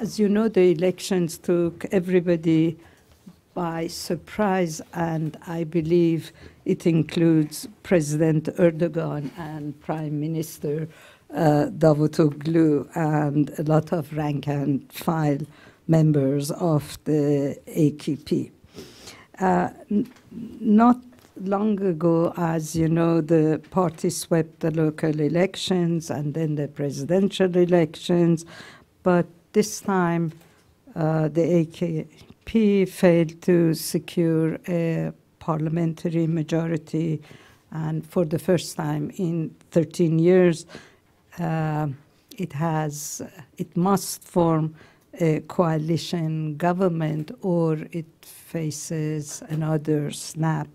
As you know, the elections took everybody by surprise, and I believe it includes President Erdogan and Prime Minister Davutoglu and a lot of rank and file members of the AKP. Not long ago, as you know, the party swept the local elections and then the presidential elections, but this time the AKP failed to secure a parliamentary majority, and for the first time in 13 years, it must form a coalition government or it faces another snap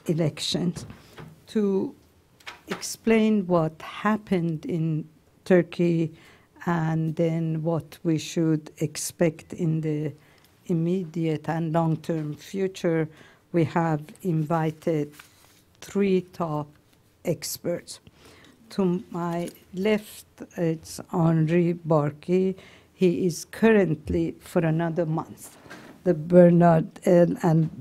elections. To explain what happened in Turkey and then what we should expect in the immediate and long-term future, we have invited three top experts. To my left, it's Henri Barkey. He is currently, for another month, the Bernard L. and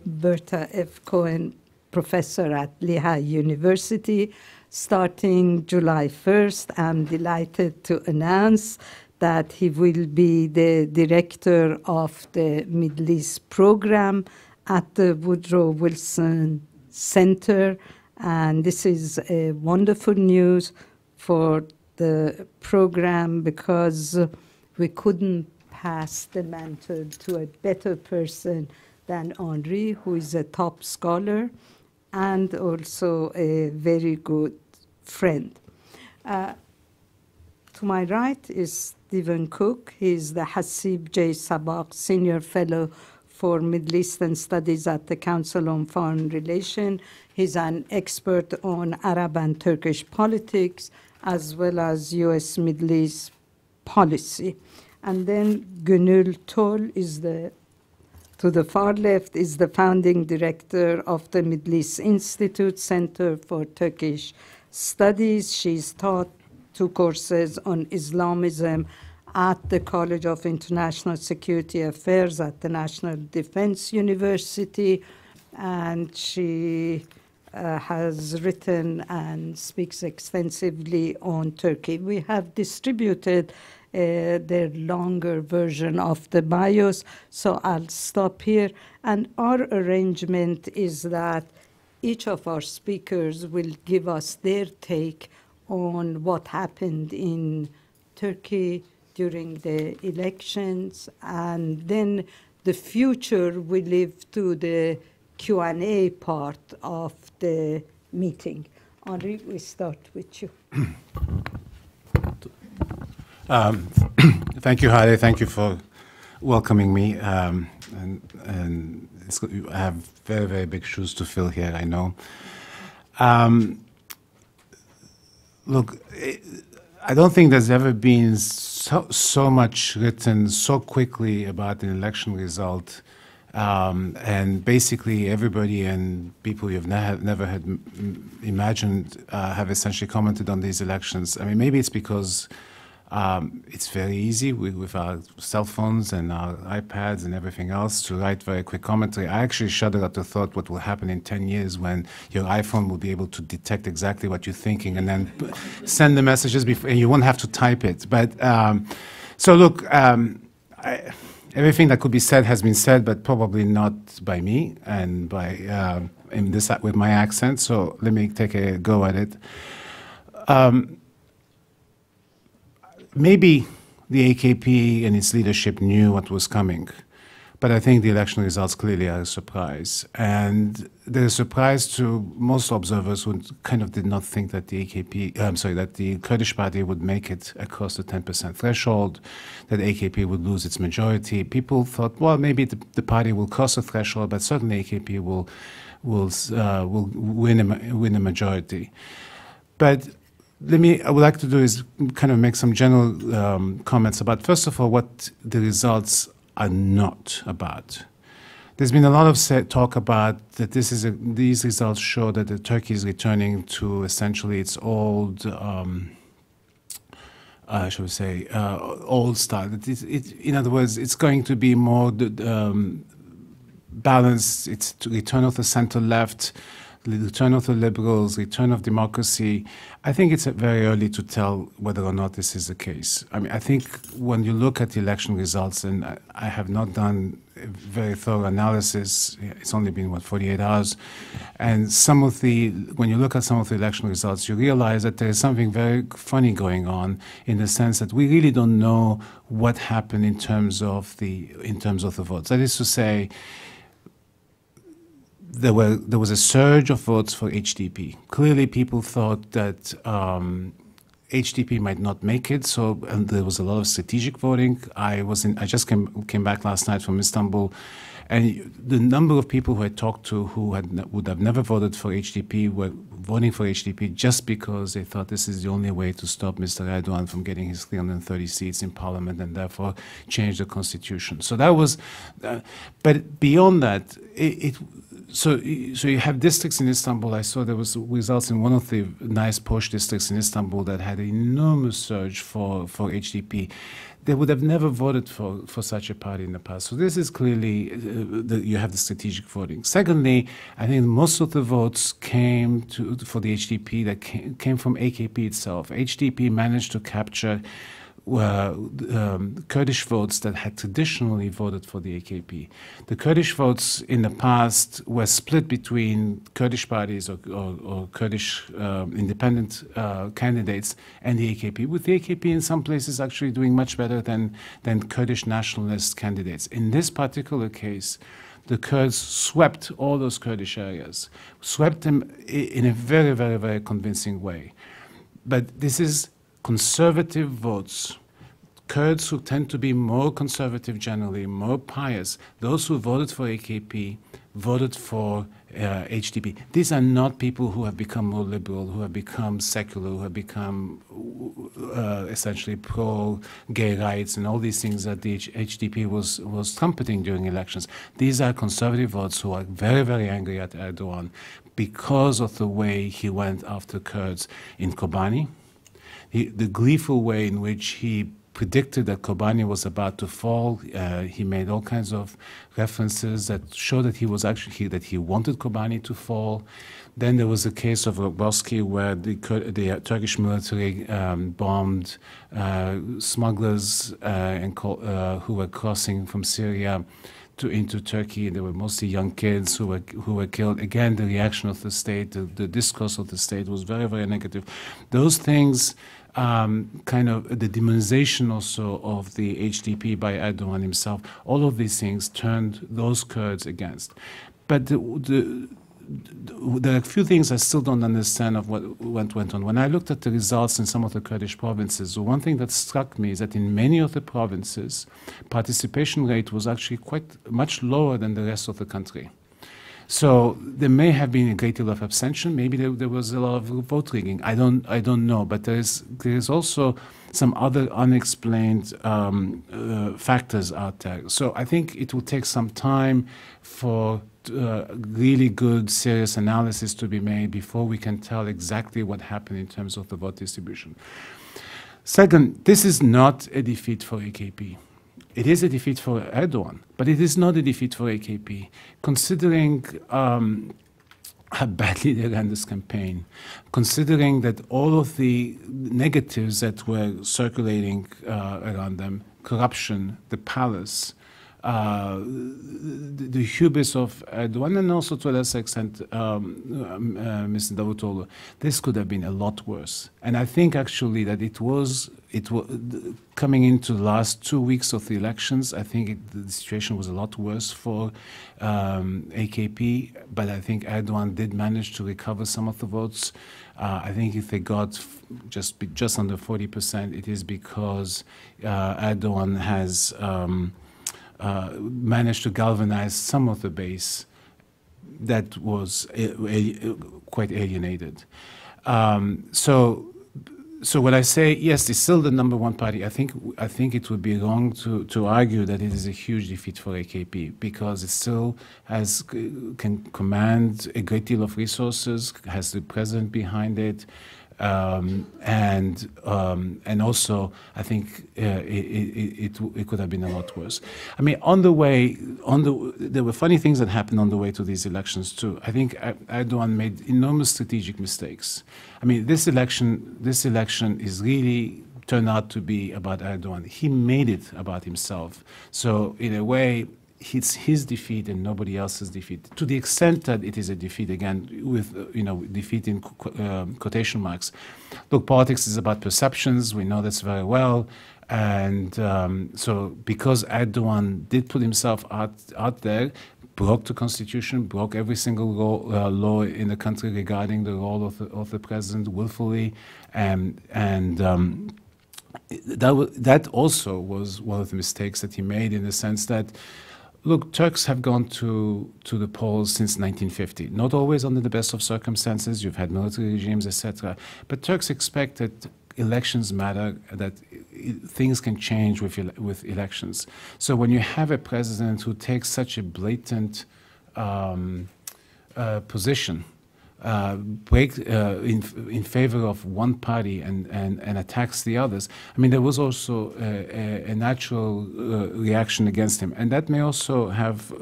Bertha F. Cohen Professor at Lehigh University. Starting July 1st, I'm delighted to announce that he will be the director of the Middle East program at the Woodrow Wilson Center. And this is a wonderful news for the program because we couldn't pass the mantle to a better person than Henri, who is a top scholar and also a very good friend. To my right is Stephen Cook. He's the Hasib J. Sabak Senior Fellow for Middle Eastern Studies at the Council on Foreign Relations. He's an expert on Arab and Turkish politics, as well as U.S. Middle East policy. And then Gönül Tol is to the far left, is the founding director of the Middle East Institute Center for Turkish Studies. She's taught 2 courses on Islamism at the College of International Security Affairs at the National Defense University, and she has written and speaks extensively on Turkey. We have distributed the longer version of the bios, so I'll stop here. And our arrangement is that each of our speakers will give us their take on what happened in Turkey during the elections, and then the future we leave to the Q&A part of the meeting. Henri, we start with you. Thank you, Hadi. Thank you for welcoming me. And I have very, very big shoes to fill here, I know. Look, I don't think there's ever been so much written so quickly about an election result. And basically everybody and people you've never had imagined have essentially commented on these elections. I mean, maybe it's because it's very easy with our cell phones and our iPads and everything else to write very quick commentary. I actually shudder at the thought what will happen in 10 years when your iPhone will be able to detect exactly what you're thinking and then send the messages before, and you won't have to type it. But so look, everything that could be said has been said, but probably not by me and by with my accent. So let me take a go at it. Maybe the AKP and its leadership knew what was coming, but I think the election results clearly are a surprise. And they're a surprise to most observers who kind of did not think that the that the Kurdish party would make it across the 10% threshold, that AKP would lose its majority. People thought, well, maybe the party will cross the threshold, but certainly AKP will win a majority. But I would like to do is kind of make some general comments about, first of all, what the results are not about. There's been a lot of talk about that these results show that Turkey is returning to essentially its old shall we say, old style. In other words, it's going to be more balanced. It's to return of the center-left, the return of the liberals, return of democracy. I think it's very early to tell whether or not this is the case. I mean, I think when you look at the election results, and I have not done a very thorough analysis, it's only been, 48 hours, and when you look at some of the election results, you realize that there is something very funny going on, in the sense that we really don't know what happened in terms of the votes. That is to say, there was a surge of votes for HDP. Clearly, people thought that HDP might not make it, and there was a lot of strategic voting. I just came back last night from Istanbul, and the number of people who I talked to who would have never voted for HDP were voting for HDP just because they thought this is the only way to stop Mr. Erdogan from getting his 330 seats in parliament and therefore change the constitution. So that was, but beyond that, so you have districts in Istanbul. I saw there was results in one of the nice posh districts in Istanbul that had an enormous surge for HDP. They would have never voted for such a party in the past. So this is clearly, you have the strategic voting. Secondly, I think most of the votes came for the HDP that came from AKP itself. HDP managed to capture Kurdish votes that had traditionally voted for the AKP. The Kurdish votes in the past were split between Kurdish parties or Kurdish independent candidates and the AKP, with the AKP in some places actually doing much better than Kurdish nationalist candidates. In this particular case, the Kurds swept all those Kurdish areas, swept them in a very, very, very convincing way. But this is conservative votes. Kurds who tend to be more conservative generally, more pious, those who voted for AKP voted for HDP. These are not people who have become more liberal, who have become secular, who have become essentially pro-gay rights and all these things that the HDP was trumpeting during elections. These are conservative votes who are very, very angry at Erdogan because of the way he went after Kurds in Kobani. The gleeful way in which he predicted that Kobani was about to fall. He made all kinds of references that showed that he wanted Kobani to fall. Then there was a case of Roboski where the Turkish military bombed smugglers who were crossing from Syria into Turkey. There were mostly young kids who were killed. Again, the reaction of the state, the discourse of the state was very, very negative. Those things, kind of the demonization also of the HDP by Erdogan himself, all of these things turned those Kurds against. But there are a few things I still don't understand of what went on. When I looked at the results in some of the Kurdish provinces, the one thing that struck me is that in many of the provinces, participation rate was actually quite much lower than the rest of the country. So there may have been a great deal of abstention. Maybe there was a lot of vote rigging. I don't know. But there is also some other unexplained factors out there. So I think it will take some time for really good, serious analysis to be made before we can tell exactly what happened in terms of the vote distribution. Second, this is not a defeat for AKP. It is a defeat for Erdogan, but it is not a defeat for AKP, considering how badly they ran this campaign, considering that all of the negatives that were circulating around them, corruption, the palace, the hubris of Erdogan, and also to a lesser extent Mr. Davutoğlu, this could have been a lot worse. And I think actually that it was coming into the last 2 weeks of the elections, I think the situation was a lot worse for AKP, but I think Erdogan did manage to recover some of the votes. I think if they got just under 40%, it is because Erdogan has managed to galvanize some of the base that was quite alienated. So when I say, yes, it's still the #1 party, I think it would be wrong to argue that it is a huge defeat for AKP, because it still can command a great deal of resources, has the president behind it, And also, I think it could have been a lot worse. I mean, there were funny things that happened on the way to these elections too. I think Erdogan made enormous strategic mistakes. I mean, this election is really turned out to be about Erdogan. He made it about himself. So in a way, it's his defeat and nobody else's defeat. To the extent that it is a defeat, again, with defeat in quotation marks. Look, politics is about perceptions. We know this very well. And so because Erdogan did put himself out there, broke the constitution, broke every single law in the country regarding the role of the president willfully, that also was one of the mistakes that he made, in the sense that, look, Turks have gone to the polls since 1950, not always under the best of circumstances. You've had military regimes, etc. But Turks expect that elections matter, that things can change with elections. So when you have a president who takes such a blatant position, in favor of one party and attacks the others, I mean, there was also a natural reaction against him. And that may also have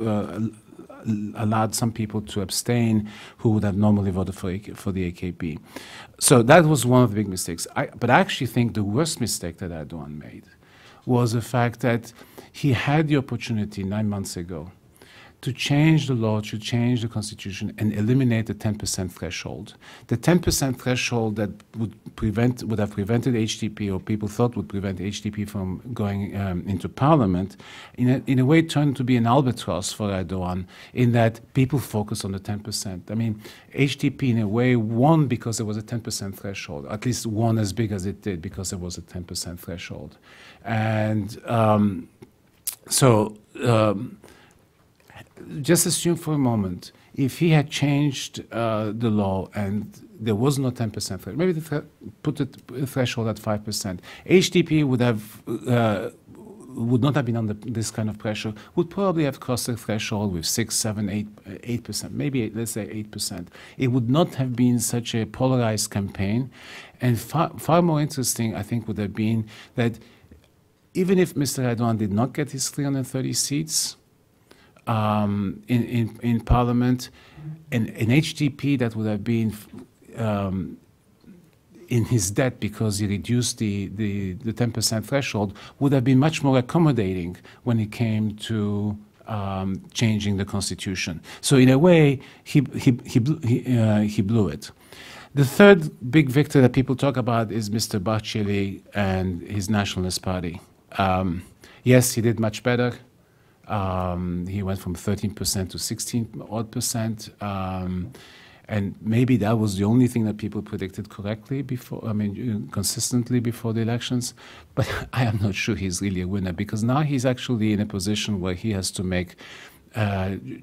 allowed some people to abstain who would have normally voted for the AKP. So that was one of the big mistakes. But I actually think the worst mistake that Erdogan made was the fact that he had the opportunity 9 months ago to change the law, to change the constitution, and eliminate the 10% threshold. The 10% threshold that would have prevented HDP, or people thought would prevent HDP from going into parliament, in a way turned to be an albatross for Erdogan, in that people focus on the 10%. I mean, HDP in a way won because there was a 10% threshold, at least won as big as it did because there was a 10% threshold. And just assume for a moment, if he had changed the law and there was no 10% threshold, maybe put the threshold at 5%, HDP would not have been under this kind of pressure, would probably have crossed the threshold with 6, 7, 8%, maybe let's say 8%. It would not have been such a polarized campaign. And far more interesting, I think, would have been that even if Mr. Erdogan did not get his 330 seats, in Parliament, an HDP that would have been in his debt because he reduced the 10% threshold would have been much more accommodating when it came to changing the constitution. So in a way, he blew it. The third big victor that people talk about is Mr. Bahçeli and his Nationalist Party. Yes, he did much better. He went from 13% to 16-odd%. And maybe that was the only thing that people predicted correctly before, consistently before the elections. But I am not sure he's really a winner, because now he's actually in a position where he has to make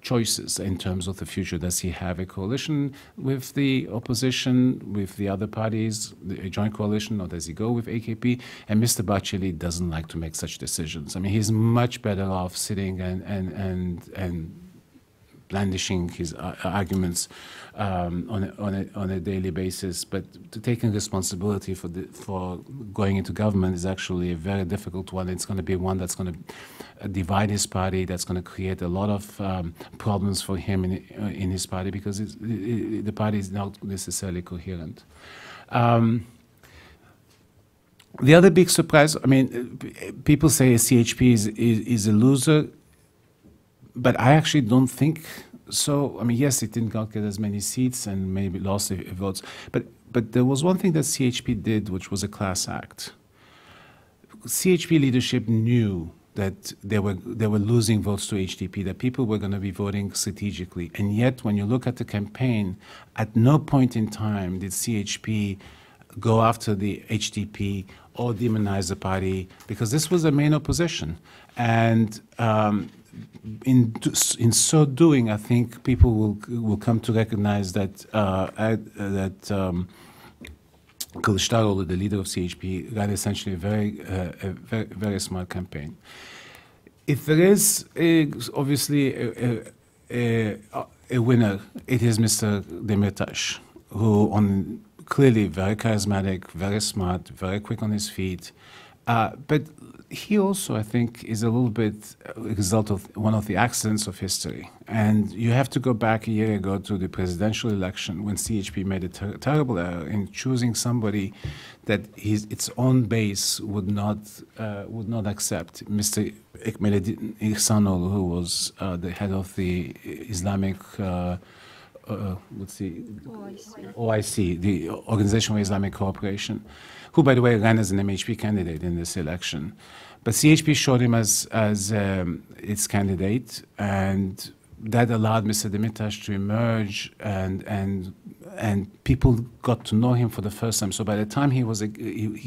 choices in terms of the future. Does he have a coalition with the opposition, with the other parties, a joint coalition, or does he go with AKP? And Mr. Bahçeli doesn't like to make such decisions. I mean, he's much better off sitting and blandishing his arguments on a daily basis, but taking responsibility for going into government is actually a very difficult one. It's going to be one that's going to divide his party, that's going to create a lot of problems for him in his party, because the party is not necessarily coherent. The other big surprise, I mean, people say CHP is a loser, but I actually don't think so. I mean, yes, it did not get as many seats and maybe lost votes, but there was one thing that CHP did, which was a class act. CHP leadership knew that they were losing votes to HDP, that people were going to be voting strategically, and yet when you look at the campaign, at no point in time did CHP go after the HDP or demonize the party, because this was the main opposition. And in so doing, I think people will come to recognize that Kılıçdaroğlu, the leader of CHP, ran essentially a very smart campaign. If there is obviously a winner, it is Mr. Demirtas, who on clearly very charismatic, very smart, very quick on his feet. But he also, I think, is a little bit a result of one of the accidents of history. And you have to go back a year ago to the presidential election when CHP made a terrible error in choosing somebody that its own base would not accept. Mr. Ekmeleddin Ihsanoğlu, who was the head of the Islamic OIC, the Organization for Islamic Cooperation, who, by the way, ran as an MHP candidate in this election. But CHP showed him as its candidate, and that allowed Mr. Demirtas to emerge, and people got to know him for the first time. So by the time he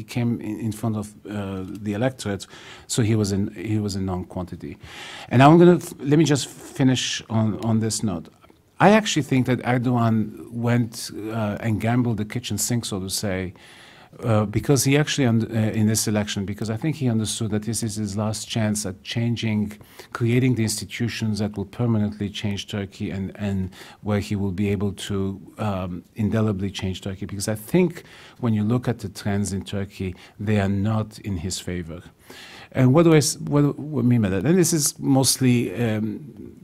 came in front of the electorate, so he was a known quantity. And let me just finish on this note. I actually think that Erdogan went and gambled the kitchen sink, so to say, because he actually, in this election, because I think he understood that this is his last chance at creating the institutions that will permanently change Turkey, and where he will be able to indelibly change Turkey. Because I think when you look at the trends in Turkey, they are not in his favor. And what do I mean by that? And this is mostly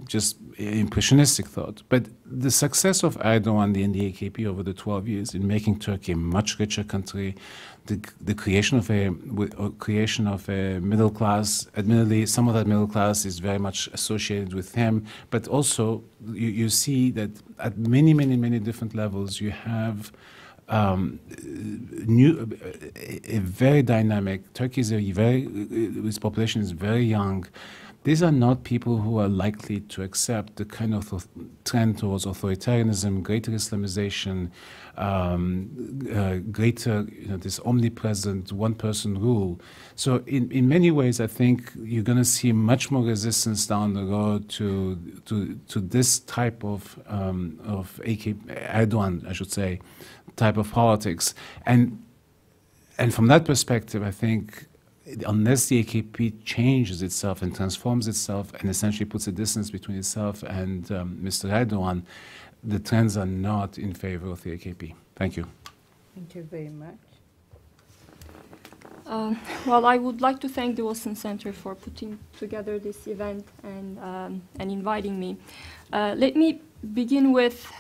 just impressionistic thought. But the success of Erdogan and the AKP over the 12 years in making Turkey a much richer country, the creation of a middle class. Admittedly, some of that middle class is very much associated with him. But also, you see that at many, many, many different levels, you have a very dynamic. Turkey is its population is very young. These are not people who are likely to accept the kind of trend towards authoritarianism, greater Islamization, greater, this omnipresent one-person rule. So in many ways, I think you're going to see much more resistance down the road to this type of Erdogan, I should say, type of politics. And from that perspective, I think unless the AKP changes itself and transforms itself and essentially puts a distance between itself and Mr. Erdogan, the trends are not in favor of the AKP. Thank you. Thank you very much. Well, I would like to thank the Wilson Center for putting together this event and inviting me. Let me begin with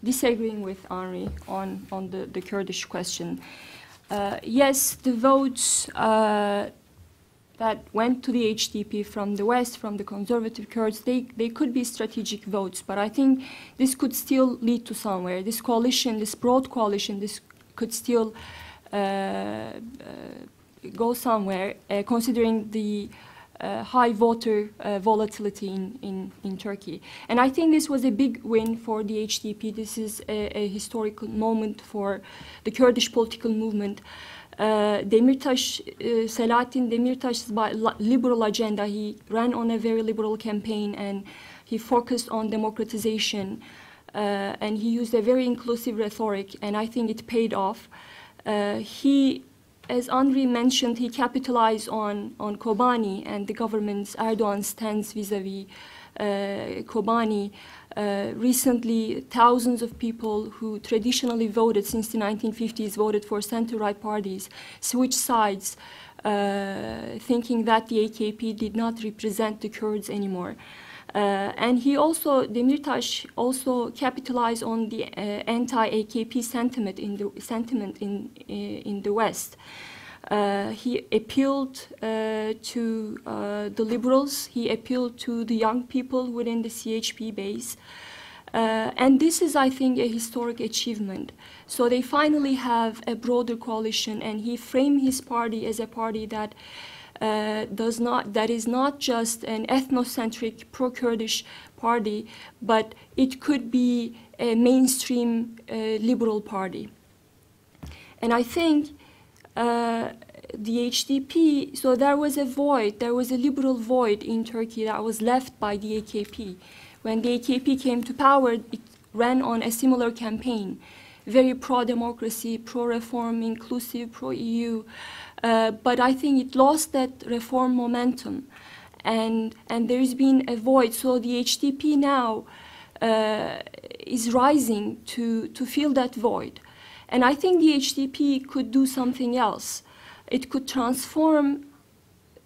disagreeing with Henri on the Kurdish question. Yes, the votes that went to the HDP from the West, from the conservative Kurds, they could be strategic votes, but I think this could still lead to somewhere. This coalition, this broad coalition, this could still go somewhere, considering the high voter volatility in Turkey. And I think this was a big win for the HDP. This is a historical moment for the Kurdish political movement. Selahattin Demirtaş's liberal agenda, he ran on a very liberal campaign, and he focused on democratization, and he used a very inclusive rhetoric, and I think it paid off. As Henri mentioned, he capitalized on Kobani and the government's Erdogan stance vis-a-vis Kobani. Recently, thousands of people who traditionally voted since the 1950s, voted for center-right parties, switched sides, thinking that the AKP did not represent the Kurds anymore. And Demirtas also capitalized on the anti-AKP sentiment in the West. He appealed to the liberals. He appealed to the young people within the CHP base. And this is, I think, a historic achievement. So they finally have a broader coalition, and he framed his party as a party that is not just an ethnocentric pro-Kurdish party, but it could be a mainstream liberal party. And I think the HDP, so there was a void, there was a liberal void in Turkey that was left by the AKP. When the AKP came to power, it ran on a similar campaign, very pro-democracy, pro-reform, inclusive, pro-EU. But I think it lost that reform momentum, and there's been a void. So the HDP now is rising to fill that void, And I think the HDP could do something else. It could transform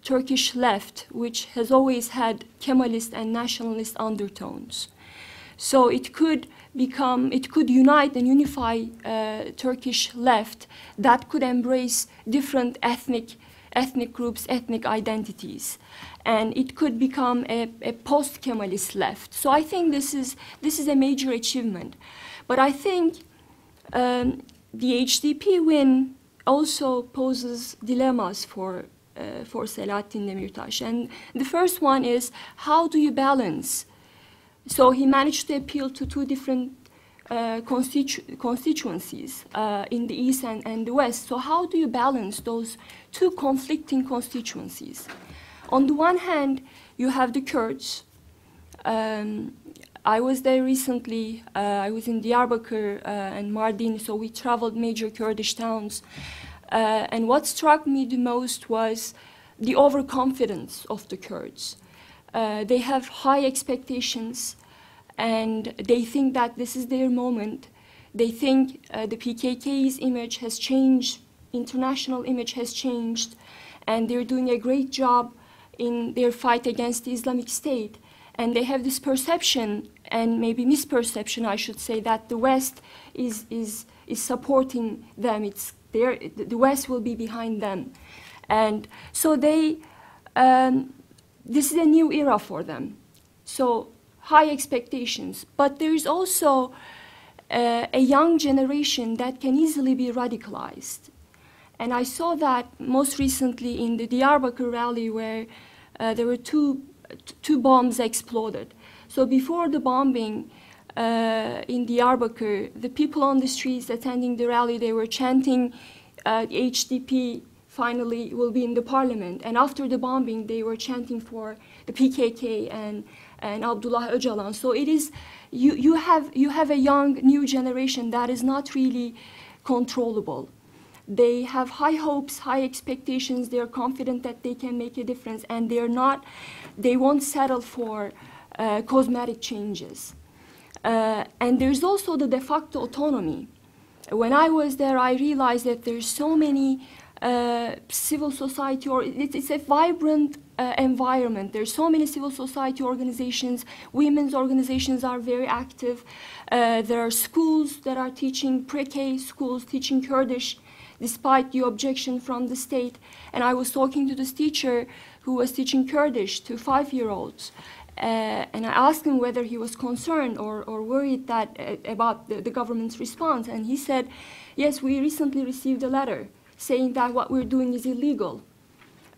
Turkish left, which has always had Kemalist and nationalist undertones. So it could unite and unify Turkish left that could embrace different ethnic groups, ethnic identities. And it could become a post-Kemalist left. So I think this is a major achievement. But I think the HDP win also poses dilemmas for Selahattin Demirtas. And the first one is, how do you balance? So he managed to appeal to two different constituencies in the East and the West. So how do you balance those two conflicting constituencies? On the one hand, you have the Kurds. I was there recently. I was in Diyarbakir and Mardin, so we traveled major Kurdish towns. And what struck me the most was the overconfidence of the Kurds. They have high expectations, and they think that this is their moment. They think the PKK's image has changed, international image has changed, and they're doing a great job in their fight against the Islamic State. And they have this perception, and maybe misperception, I should say, that the West is supporting them. The West will be behind them. And so this is a new era for them. So high expectations. But there is also a young generation that can easily be radicalized. And I saw that most recently in the Diyarbakir rally, where there were two bombs exploded. So before the bombing in Diyarbakir, the people on the streets attending the rally, they were chanting, the HDP finally will be in the parliament. And after the bombing, they were chanting for the PKK and Abdullah Öcalan. So it is, you have a young new generation that is not really controllable. They have high hopes, high expectations. They're confident that they can make a difference, and they won't settle for cosmetic changes. And there's also the de facto autonomy. When I was there, I realized that there's so many civil society, or it's a vibrant environment. There's so many civil society organizations. Women's organizations are very active. There are schools that are teaching, pre-K schools teaching Kurdish, despite the objection from the state. And I was talking to this teacher who was teaching Kurdish to 5-year-olds. And I asked him whether he was concerned or worried that, about the government's response. And he said, yes, we recently received a letter saying that what we're doing is illegal.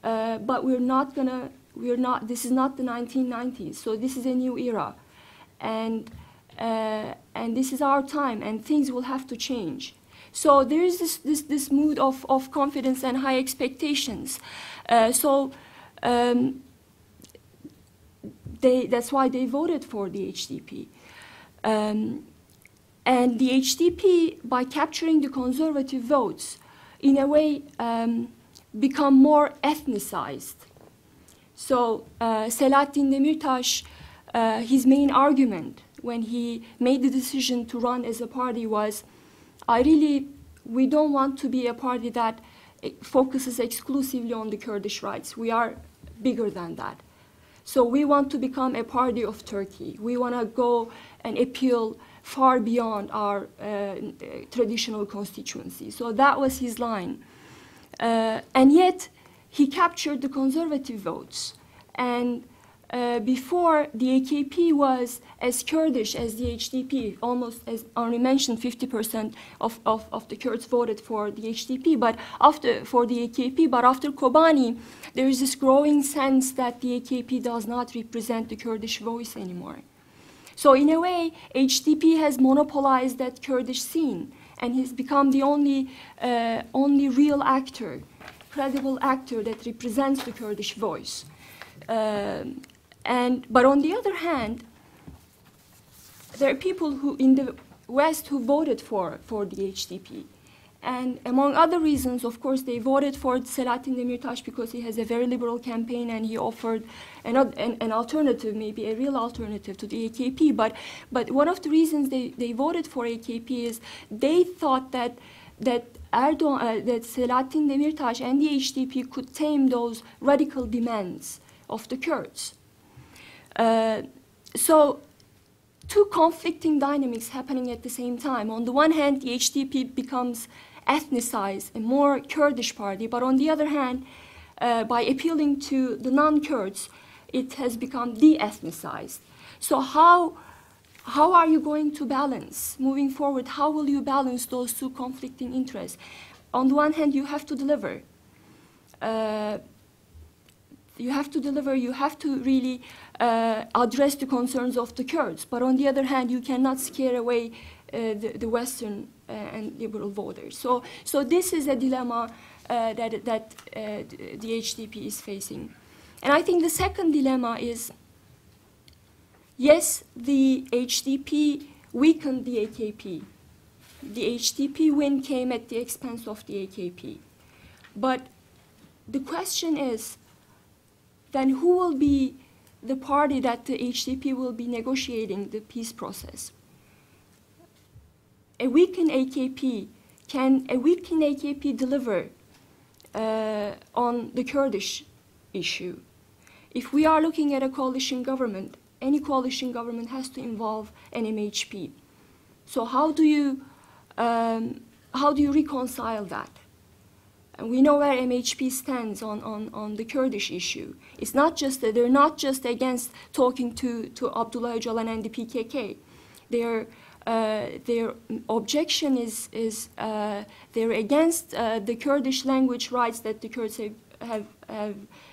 But this is not the 1990s, so this is a new era. And this is our time, and things will have to change. So there is this mood of confidence and high expectations. That's why they voted for the HDP. And the HDP, by capturing the conservative votes, in a way become more ethnicized. So Selahattin Demirtas, his main argument when he made the decision to run as a party was, we don't want to be a party that focuses exclusively on the Kurdish rights. We are bigger than that. So we want to become a party of Turkey. We want to go and appeal far beyond our traditional constituency. So that was his line. And yet, he captured the conservative votes. And before, the AKP was as Kurdish as the HDP. Almost, as Henri mentioned, 50% of the Kurds voted for the HDP, but for the AKP. But after Kobani, there is this growing sense that the AKP does not represent the Kurdish voice anymore. So in a way, HDP has monopolized that Kurdish scene and has become the only real actor, credible actor that represents the Kurdish voice. But on the other hand, there are people who in the West who voted for the HDP. And among other reasons, of course, they voted for Selahattin Demirtas because he has a very liberal campaign and he offered an alternative, maybe a real alternative to the AKP. But one of the reasons they voted for AKP is they thought that Erdogan, that Selahattin Demirtas and the HDP could tame those radical demands of the Kurds. So two conflicting dynamics happening at the same time. On the one hand, the HDP becomes ethnicized, a more Kurdish party, but on the other hand, by appealing to the non-Kurds, it has become de-ethnicized. So how are you going to balance, moving forward, how will you balance those two conflicting interests? On the one hand, you have to deliver. You have to really address the concerns of the Kurds. But on the other hand, you cannot scare away the Western and liberal voters. So this is a dilemma that the HDP is facing. And I think the second dilemma is, yes, the HDP weakened the AKP. The HDP win came at the expense of the AKP. But the question is, then who will be the party that the HDP will be negotiating the peace process? A weakened AKP, can a weakened AKP deliver on the Kurdish issue? If we are looking at a coalition government, any coalition government has to involve an MHP. So how do you reconcile that? And we know where MHP stands on the Kurdish issue. It's not just that they're not just against talking to Abdullah Öcalan and the PKK. Their objection is they're against the Kurdish language rights that the Kurds have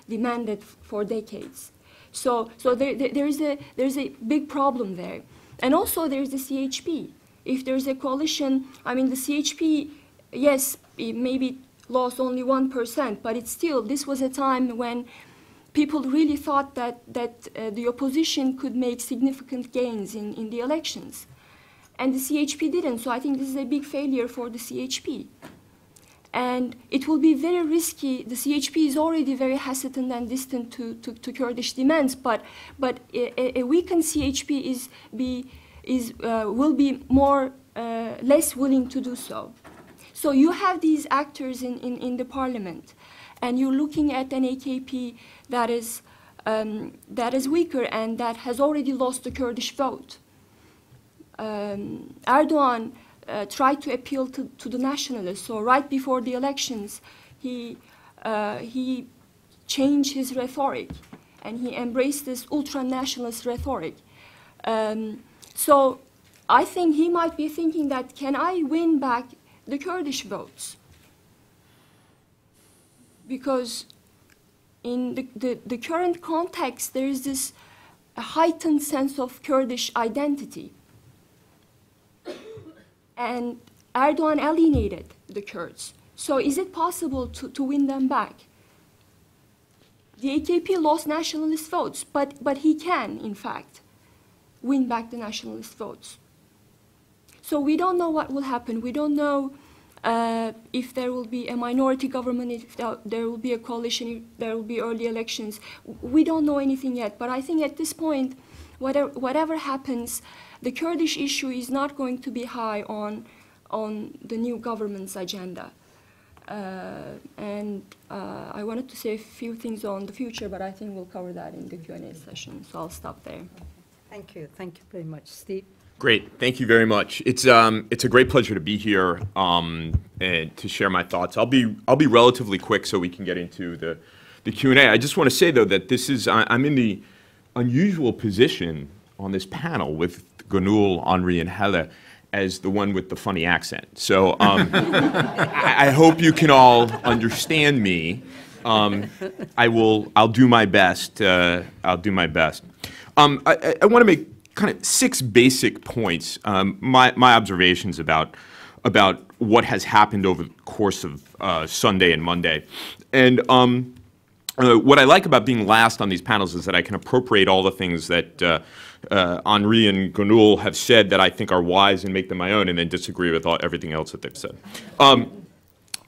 demanded for decades. So there's a big problem there. And also there's the CHP. If there's a coalition, I mean the CHP, yes, it maybe lost only 1%, but it's still, this was a time when people really thought that the opposition could make significant gains in the elections. And the CHP didn't, so I think this is a big failure for the CHP. And it will be very risky. The CHP is already very hesitant and distant to Kurdish demands, but a weakened CHP will be less willing to do so. So you have these actors in the parliament, and you're looking at an AKP that is weaker and that has already lost the Kurdish vote. Erdogan tried to appeal to the nationalists. So right before the elections, he changed his rhetoric, and he embraced this ultra-nationalist rhetoric. So I think he might be thinking that, can I win back the Kurdish votes? Because in the current context, there is this heightened sense of Kurdish identity. And Erdogan alienated the Kurds. So is it possible to win them back? The AKP lost nationalist votes, but he can, in fact, win back the nationalist votes. So we don't know what will happen. We don't know if there will be a minority government, if there will be a coalition, if there will be early elections. We don't know anything yet. But I think at this point, whatever happens, the Kurdish issue is not going to be high on the new government's agenda. And I wanted to say a few things on the future, but I think we'll cover that in the Q&A session, so I'll stop there. Thank you. Thank you very much. Steve? Great. Thank you very much. It's a great pleasure to be here and to share my thoughts. I'll be relatively quick so we can get into the Q&A. I just want to say, though, that I'm in the unusual position on this panel with Gönül, Henri, and Helle as the one with the funny accent. So I hope you can all understand me. I'll do my best. I'll do my best. I want to make kind of 6 basic points, my observations about what has happened over the course of Sunday and Monday. And what I like about being last on these panels is that I can appropriate all the things that Henri and Gönül have said that I think are wise and make them my own, and then disagree with everything else that they've said.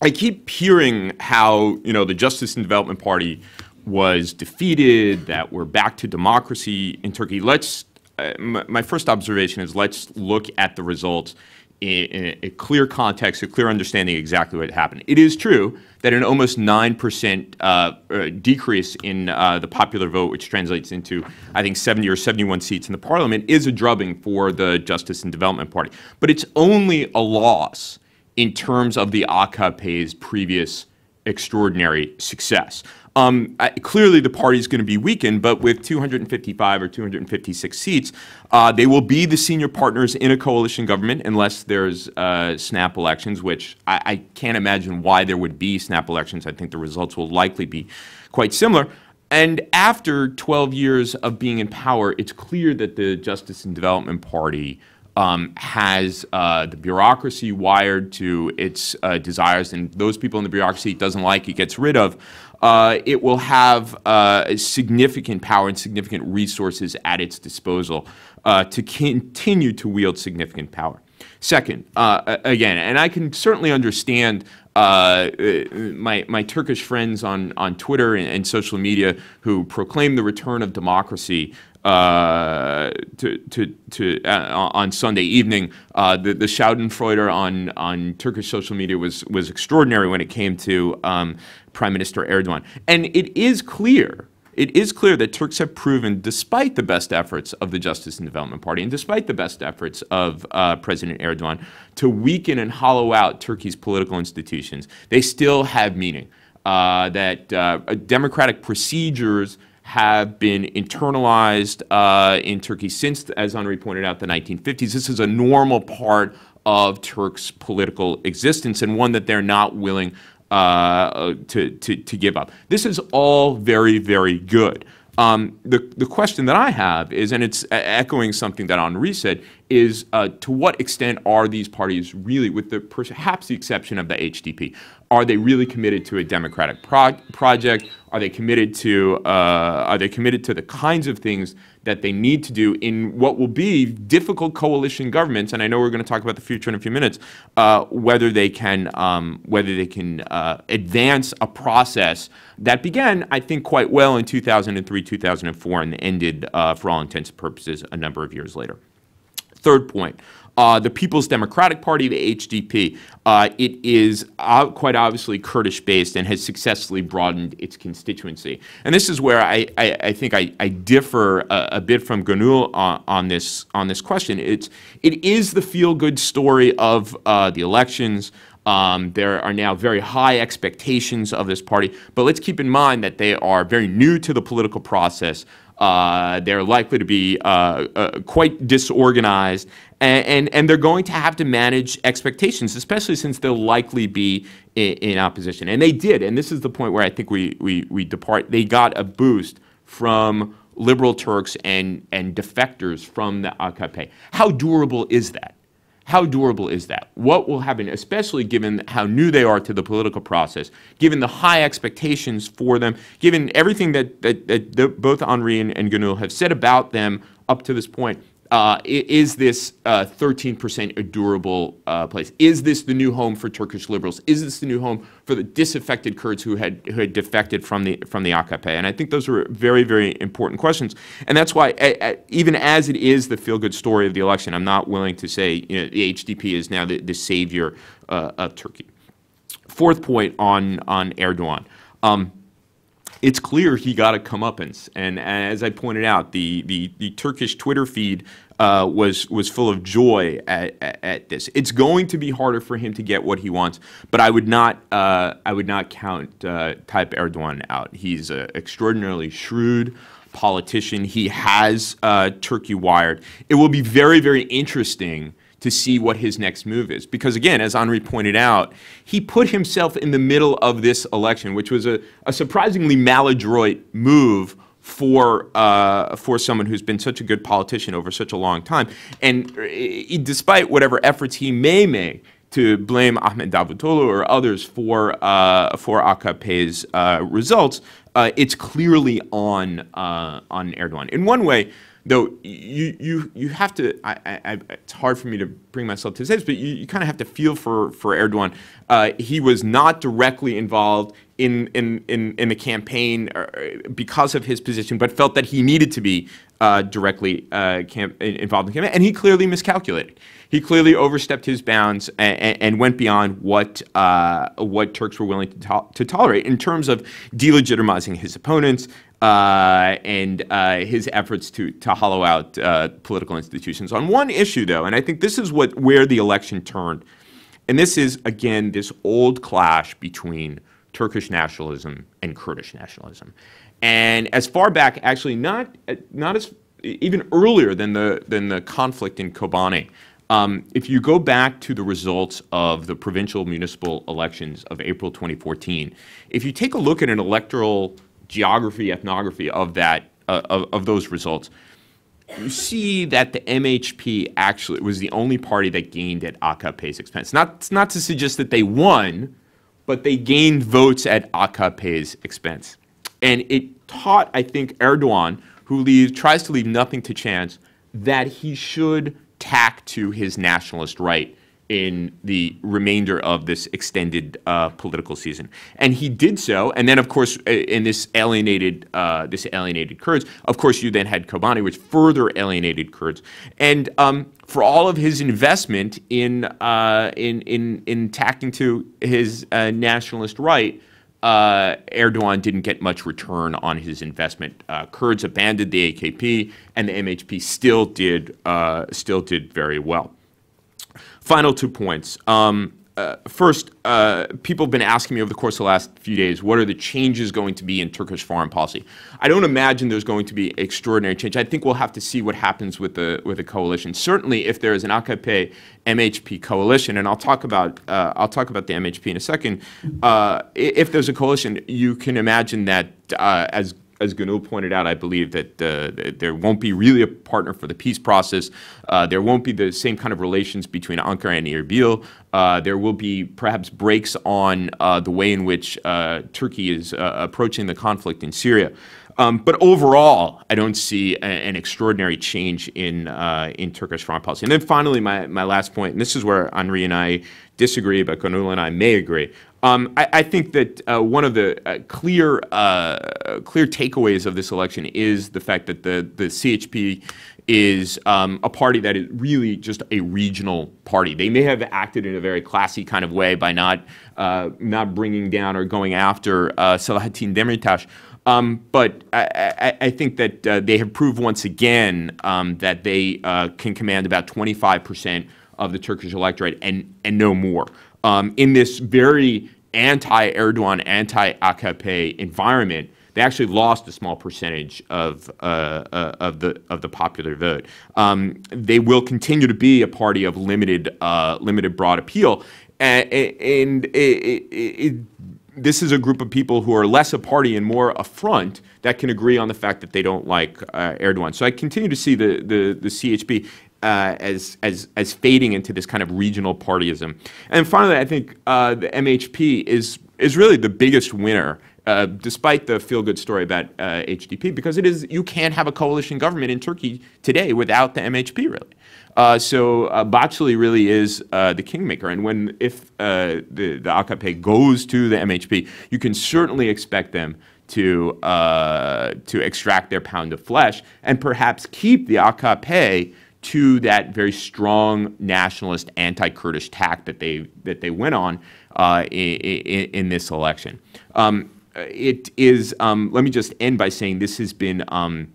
I keep hearing how, the Justice and Development Party was defeated, that we're back to democracy in Turkey. My first observation is let's look at the results in a clear context, a clear understanding exactly what happened. It is true that an almost 9% decrease in the popular vote, which translates into, I think, 70 or 71 seats in the parliament, is a drubbing for the Justice and Development Party. But it's only a loss in terms of the AKP's previous extraordinary success. Clearly, the party is going to be weakened, but with 255 or 256 seats, they will be the senior partners in a coalition government unless there's snap elections, which I can't imagine why there would be snap elections. I think the results will likely be quite similar. And after 12 years of being in power, it's clear that the Justice and Development Party has the bureaucracy wired to its desires, and those people in the bureaucracy it doesn't like, it gets rid of. It will have significant power and significant resources at its disposal to continue to wield significant power. Second, again, and I can certainly understand my Turkish friends on Twitter and social media who proclaim the return of democracy on Sunday evening. The Schadenfreude on Turkish social media was extraordinary when it came to Prime Minister Erdogan. And it is clear that Turks have proven, despite the best efforts of the Justice and Development Party and despite the best efforts of President Erdogan to weaken and hollow out Turkey's political institutions, they still have meaning. That democratic procedures have been internalized in Turkey since, as Henri pointed out, the 1950s. This is a normal part of Turks' political existence and one that they're not willing to give up. This is all very, very good. The question that I have is, and it's echoing something that Henri said, is to what extent are these parties really, with perhaps the exception of the HDP, are they really committed to a democratic project? Are they committed to the kinds of things that they need to do in what will be difficult coalition governments? And I know we're going to talk about the future in a few minutes. Whether they can advance a process that began, I think, quite well in 2003, 2004, and ended, for all intents and purposes, a number of years later. Third point. The People's Democratic Party, the HDP, it is quite obviously Kurdish-based and has successfully broadened its constituency. And this is where I think I differ a bit from Gönül on this question. It is the feel-good story of the elections. There are now very high expectations of this party, but let's keep in mind that they are very new to the political process. They're likely to be quite disorganized, and they're going to have to manage expectations, especially since they'll likely be in opposition. And they did, and this is the point where I think we depart. They got a boost from liberal Turks and defectors from the AKP. How durable is that? How durable is that? What will happen, especially given how new they are to the political process, given the high expectations for them, given everything that both Henri and Gönül have said about them up to this point? Is this 13% a durable place? Is this the new home for Turkish liberals? Is this the new home for the disaffected Kurds who had defected from the AKP? And I think those are very, very important questions. And that's why, even as it is the feel-good story of the election, I'm not willing to say the HDP is now the savior of Turkey. Fourth point on Erdogan. It's clear he got a comeuppance, and as I pointed out, the Turkish Twitter feed was full of joy at this. It's going to be harder for him to get what he wants, but I would not count Tayyip Erdogan out. He's an extraordinarily shrewd politician. He has Turkey wired. It will be very, very interesting to see what his next move is. Because again, as Henri pointed out, he put himself in the middle of this election, which was a surprisingly maladroit move for someone who's been such a good politician over such a long time. And despite whatever efforts he may make to blame Ahmet Davutoglu or others for AKP's results, it's clearly on Erdogan. In one way, though you have to, it's hard for me to bring myself to say this, but you kind of have to feel for Erdogan. He was not directly involved in the campaign because of his position, but felt that he needed to be directly involved in the campaign, and he clearly miscalculated. He clearly overstepped his bounds and went beyond what Turks were willing to tolerate in terms of delegitimizing his opponents and his efforts to hollow out political institutions. On one issue, though, and I think this is where the election turned, and this is, again, this old clash between Turkish nationalism and Kurdish nationalism. And as far back, actually, not as even earlier than the conflict in Kobani. If you go back to the results of the provincial municipal elections of April 2014, if you take a look at an electoral geography, ethnography of those results, you see that the MHP actually was the only party that gained at AKP's expense. Not to suggest that they won, but they gained votes at AKP's expense. And it taught, I think, Erdogan, who tries to leave nothing to chance, that he should tack to his nationalist right in the remainder of this extended political season. And he did so. And then, of course, in this alienated Kurds, of course, you then had Kobani, which further alienated Kurds. And for all of his investment in tacking to his nationalist right, Erdogan didn't get much return on his investment. Kurds abandoned the AKP, and the MHP still did very well. Final 2 points. First, people have been asking me over the course of the last few days, what are the changes going to be in Turkish foreign policy? I don't imagine there's going to be extraordinary change. I think we'll have to see what happens with the coalition. Certainly, if there is an AKP MHP coalition, and I'll talk about the MHP in a second. If there's a coalition, you can imagine that as Gönül pointed out, I believe that there won't be really a partner for the peace process. There won't be the same kind of relations between Ankara and Erbil. There will be perhaps breaks on the way in which Turkey is approaching the conflict in Syria. But overall, I don't see an extraordinary change in Turkish foreign policy. And then finally, my last point, and this is where Henri and I disagree, but Gönül and I may agree. I think that one of the clear takeaways of this election is the fact that the CHP is a party that is really just a regional party. They may have acted in a very classy kind of way by not bringing down or going after Selahattin Demirtas. But I think that they have proved once again that they can command about 25% of the Turkish electorate and no more. In this very anti-Erdogan, anti-AKP environment, they actually lost a small percentage of the popular vote. They will continue to be a party of limited broad appeal, and this is a group of people who are less a party and more a front that can agree on the fact that they don't like Erdogan. So I continue to see the CHP as fading into this kind of regional partyism. And finally, I think the MHP is really the biggest winner, despite the feel-good story about HDP, because you can't have a coalition government in Turkey today without the MHP, really. So Bahçeli really is the kingmaker, and if the AKP goes to the MHP, you can certainly expect them to extract their pound of flesh and perhaps keep the AKP to that very strong nationalist anti-Kurdish tack that they went on in this election. It is. Let me just end by saying this has been. I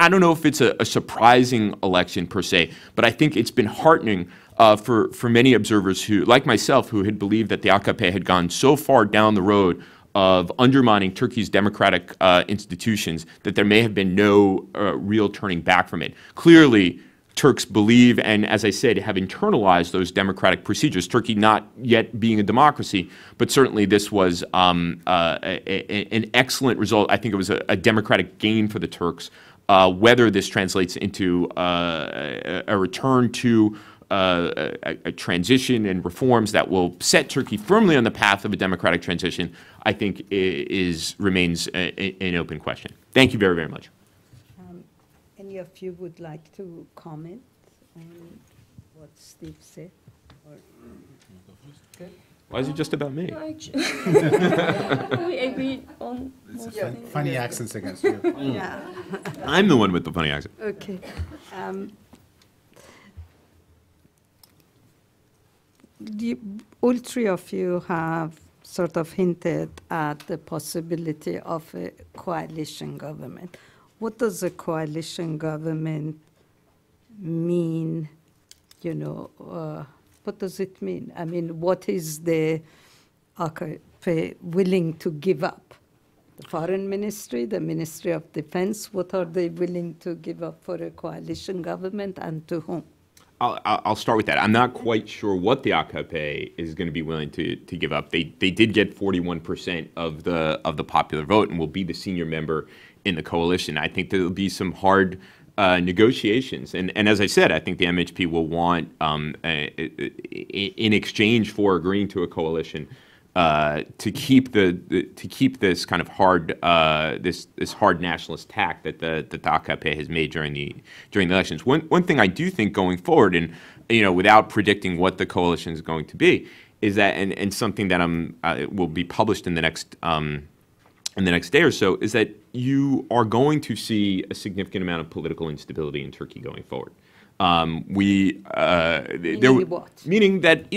don't know if it's a surprising election per se, but I think it's been heartening for many observers who, like myself, who had believed that the AKP had gone so far down the road of undermining Turkey's democratic institutions that there may have been no real turning back from it. Clearly, Turks believe and, as I said, have internalized those democratic procedures, Turkey not yet being a democracy, but certainly this was an excellent result. I think it was a democratic gain for the Turks. Whether this translates into a return to a transition and reforms that will set Turkey firmly on the path of a democratic transition, I think remains an open question. Thank you very, very much. Any of you would like to comment on what Steve said? Or good? Why is it just about me? No, actually, we agreed on most things. Funny accents against you. Yeah. I'm the one with the funny accent. Okay. All three of you have sort of hinted at the possibility of a coalition government. What does a coalition government mean? You know, what does it mean? I mean, what is the AKP willing to give up? The Foreign Ministry, the Ministry of Defense, what are they willing to give up for a coalition government, and to whom? I'll start with that. I'm not quite sure what the AKP is going to be willing to give up. They did get 41% of the popular vote and will be the senior member in the coalition. I think there will be some hard negotiations, and as I said, I think the MHP will want, in exchange for agreeing to a coalition, to keep this kind of hard this hard nationalist tack that the AKP has made during the elections. One thing I do think going forward, and without predicting what the coalition is going to be, is that and something that will be published in the next day or so, is that you are going to see a significant amount of political instability in Turkey going forward. Meaning what? Meaning that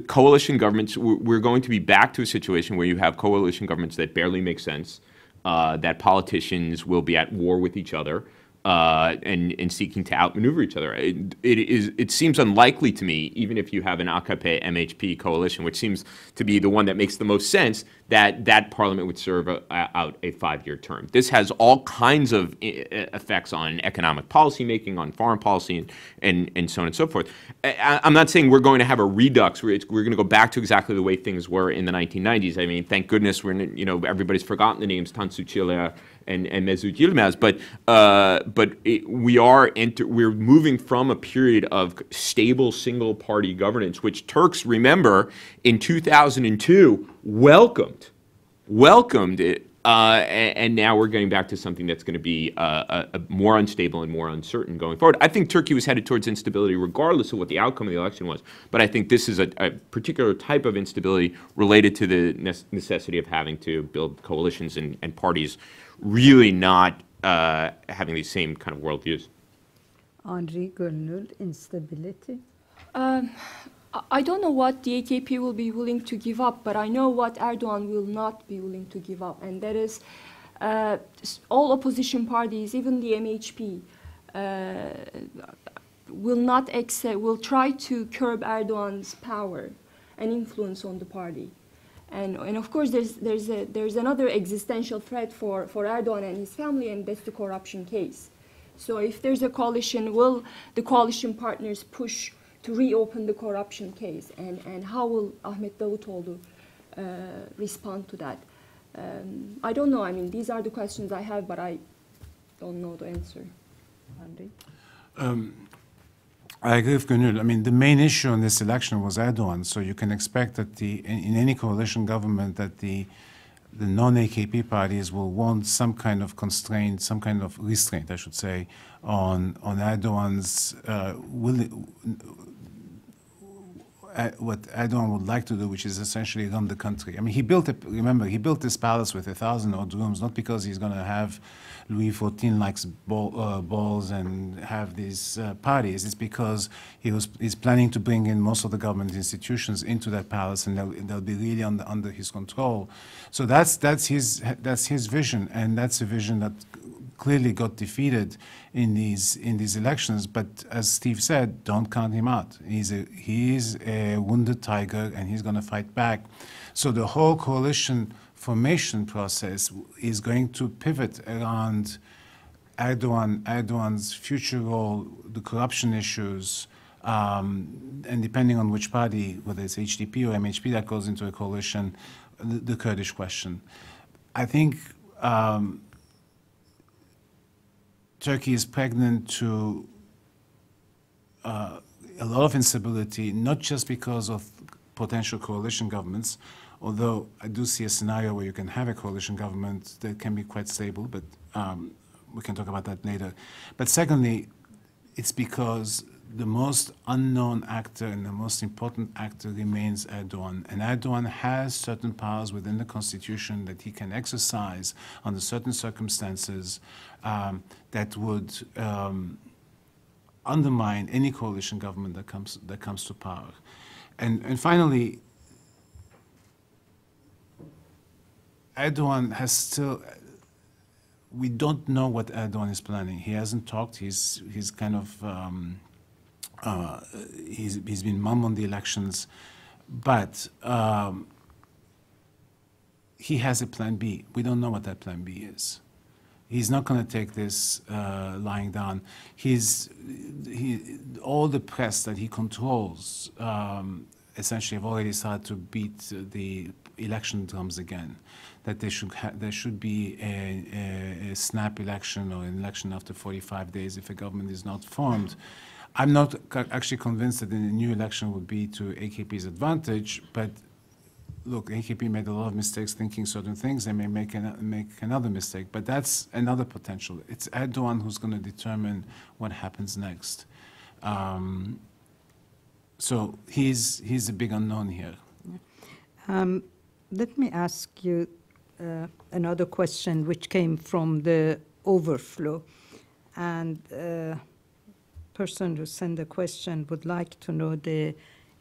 coalition governments, we're going to be back to a situation where you have coalition governments that barely make sense, that politicians will be at war with each other, and seeking to outmaneuver each other. It seems unlikely to me, even if you have an AKP MHP coalition, which seems to be the one that makes the most sense, that parliament would serve out a 5-year term. This has all kinds of effects on economic policy making, on foreign policy, and so on and so forth. I'm not saying we're going to have a redux. We're going to go back to exactly the way things were in the 1990s. I mean, thank goodness everybody's forgotten the names Tansu Çiller and Mesut Yilmaz, but we're moving from a period of stable single-party governance, which Turks, remember, in 2002 welcomed it, and now we're getting back to something that's going to be more unstable and more uncertain going forward. I think Turkey was headed towards instability regardless of what the outcome of the election was, but I think this is a particular type of instability related to the necessity of having to build coalitions and parties really not having these same kind of worldviews. Henri Gönül, instability? I don't know what the AKP will be willing to give up, but I know what Erdogan will not be willing to give up, and that is all opposition parties, even the MHP, will try to curb Erdogan's power and influence on the party. And of course, there's another existential threat for Erdogan and his family, and that's the corruption case. So if there's a coalition, will the coalition partners push to reopen the corruption case? And how will Ahmet Davutoğlu respond to that? I don't know. I mean, these are the questions I have, but I don't know the answer. Henri? I agree with Gönül. I mean, the main issue in this election was Erdogan, so you can expect that in any coalition government that the non-AKP parties will want some kind of constraint, some kind of restraint, I should say, on Erdogan's what Erdogan would like to do, which is essentially run the country. I mean, he built this palace with 1,000 odd rooms, not because he's going to have Louis XIV likes balls and have these parties. It's because he's planning to bring in most of the government institutions into that palace, and they'll be really under his control. So that's his vision, and that's a vision that clearly got defeated in these elections. But as Steve said, don't count him out. He's a wounded tiger, and he's going to fight back. So the whole coalition formation process is going to pivot around Erdogan's future role, the corruption issues, and depending on which party, whether it's HDP or MHP that goes into a coalition, the Kurdish question. I think Turkey is pregnant to a lot of instability, not just because of potential coalition governments, although I do see a scenario where you can have a coalition government that can be quite stable, but we can talk about that later. But secondly, it's because the most unknown actor and the most important actor remains Erdogan. And Erdogan has certain powers within the constitution that he can exercise under certain circumstances that would undermine any coalition government that comes to power. And finally, Erdogan has still. We don't know what Erdogan is planning. He hasn't talked. He's kind of he's been mum on the elections, but he has a plan B. We don't know what that plan B is. He's not going to take this lying down. All the press that he controls essentially have already started to beat the election drums again. That there should be a snap election or an election after 45 days if a government is not formed. I'm not actually convinced that a new election would be to AKP's advantage, but look, AKP made a lot of mistakes thinking certain things. They may make another mistake, but that's another potential. It's Erdogan who's going to determine what happens next. So he's a big unknown here. Let me ask you another question which came from the overflow. And person who sent the question would like to know the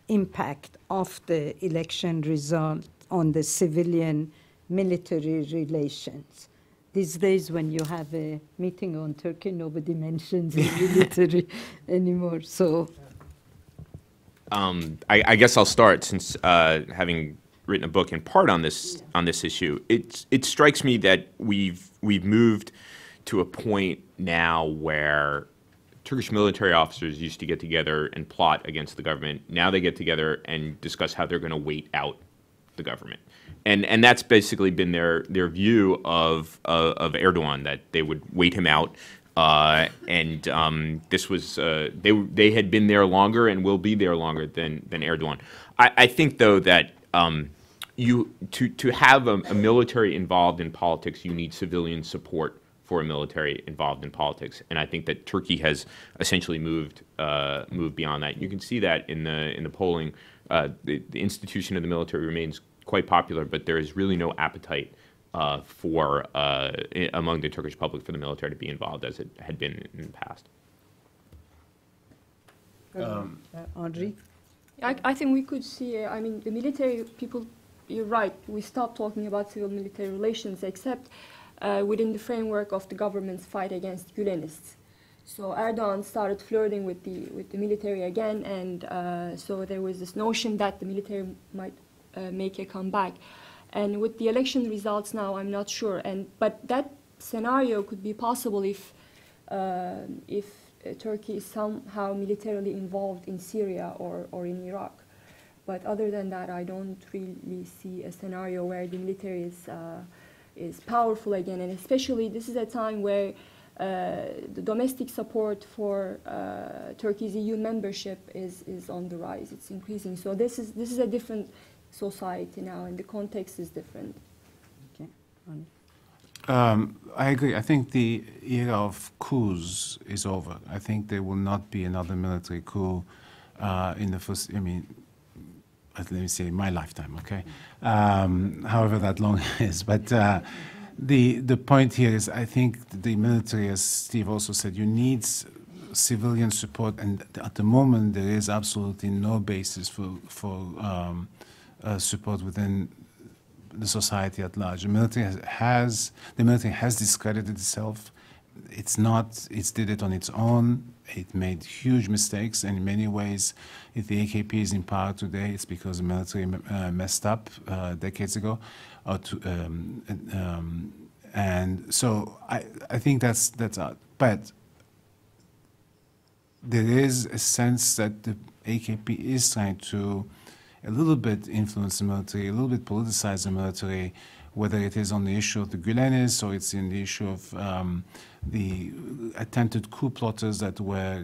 impact of the election result on the civilian-military relations. These days when you have a meeting on Turkey, nobody mentions the military anymore. So, I guess I'll start since having written a book in part on this issue. It strikes me that we've moved to a point now where Turkish military officers used to get together and plot against the government. Now they get together and discuss how they're going to wait out the government, and that's basically been their view of Erdogan, that they would wait him out. This was they had been there longer and will be there longer than Erdogan. I think though that to have a military involved in politics, you need civilian support for a military involved in politics, and I think that Turkey has essentially moved beyond that. You can see that in the polling. The institution of the military remains quite popular, but there is really no appetite among the Turkish public for the military to be involved as it had been in the past. Henri? I think we could see, I mean, the military people, you're right, we stopped talking about civil-military relations except within the framework of the government's fight against Gülenists. So Erdogan started flirting with the military again, and so there was this notion that the military might make a comeback. And with the election results now, I'm not sure. But that scenario could be possible if Turkey is somehow militarily involved in Syria or in Iraq. But other than that, I don't really see a scenario where the military is powerful again. And especially, this is a time where the domestic support for Turkey's EU membership is on the rise. It's increasing. So this is a different society now, and the context is different. Okay. I agree. I think the era of coups is over. I think there will not be another military coup in the first, I mean, let me say my lifetime, okay? However that long is. But the point here is, I think the military, as Steve also said, you need civilian support, and at the moment there is absolutely no basis for support within the society at large. The military has discredited itself. It did it on its own. It made huge mistakes, and in many ways, if the AKP is in power today, it's because the military messed up decades ago. And so I think that's out. But there is a sense that the AKP is trying to a little bit influence the military, a little bit politicize the military, whether it is on the issue of the Gülenis or it's in the issue of the attempted coup plotters that were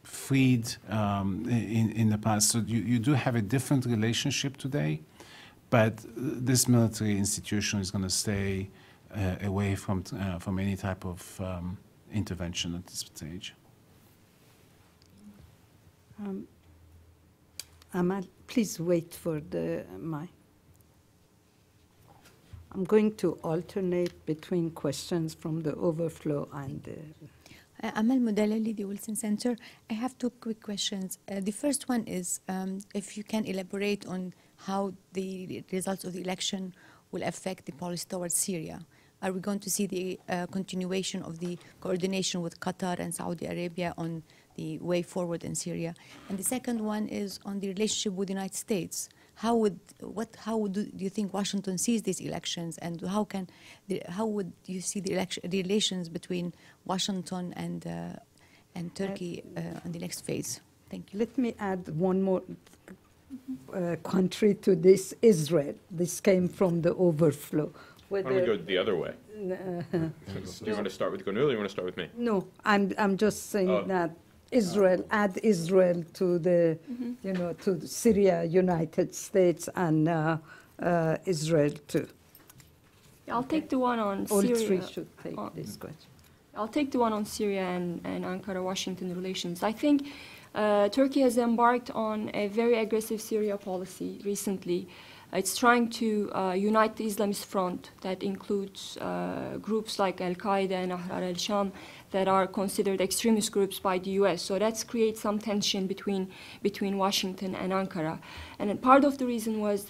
freed in the past. So you do have a different relationship today, but this military institution is going to stay away from any type of intervention at this stage. Amal, please wait for the mic. I'm going to alternate between questions from the overflow and the... Amal Mudalali, the Wilson Center. I have two quick questions. The first one is if you can elaborate on how the results of the election will affect the policy towards Syria. Are we going to see the continuation of the coordination with Qatar and Saudi Arabia on the way forward in Syria? And the second one is on the relationship with the United States. How do you think Washington sees these elections, and how would you see the relations between Washington and Turkey on the next phase? Thank you. Let me add one more country to this, Israel. This came from the overflow. Why don't we go the other way? Do you want to start with Gonul, or you want to start with me? No, I'm just saying that Israel, add Israel to the, you know, to Syria, United States, and Israel too. I'll take the one on All Syria. three should take this question. I'll take the one on Syria and Ankara-Washington relations. I think Turkey has embarked on a very aggressive Syria policy recently. It's trying to unite the Islamist front that includes groups like Al-Qaeda and Ahrar al-Sham that are considered extremist groups by the US. So that's creates some tension between Washington and Ankara. And part of the reason was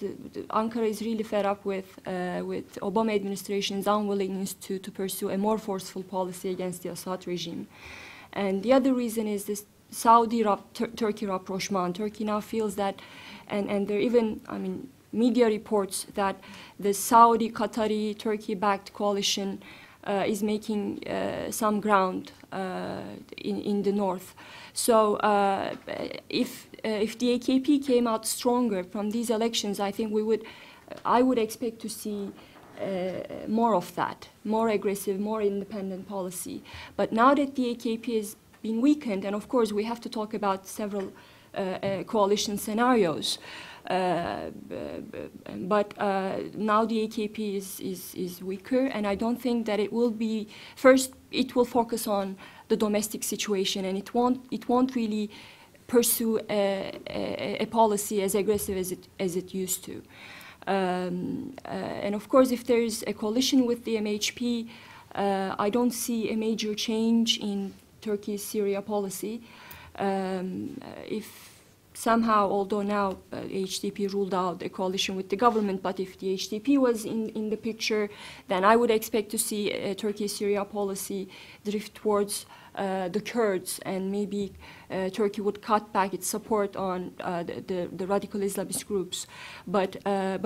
Ankara is really fed up with Obama administration's unwillingness to pursue a more forceful policy against the Assad regime. And the other reason is this Saudi-Turkey rapprochement. Turkey now feels that, and there even, I mean, media reports that the Saudi, Qatari, Turkey-backed coalition is making some ground in the north. So if the AKP came out stronger from these elections, I think I would expect to see more of that, more aggressive, more independent policy. But now that the AKP has been weakened, and of course we have to talk about several coalition scenarios. But now the AKP is weaker, and I don't think that it will be, first it will focus on the domestic situation, and it won't really pursue a policy as aggressive as it used to. And of course, if there is a coalition with the MHP, I don't see a major change in Turkey's Syria policy. If somehow, although now HDP ruled out a coalition with the government, but if the HDP was in the picture, then I would expect to see Turkey's Syria policy drift towards the Kurds, and maybe Turkey would cut back its support on the radical Islamist groups. But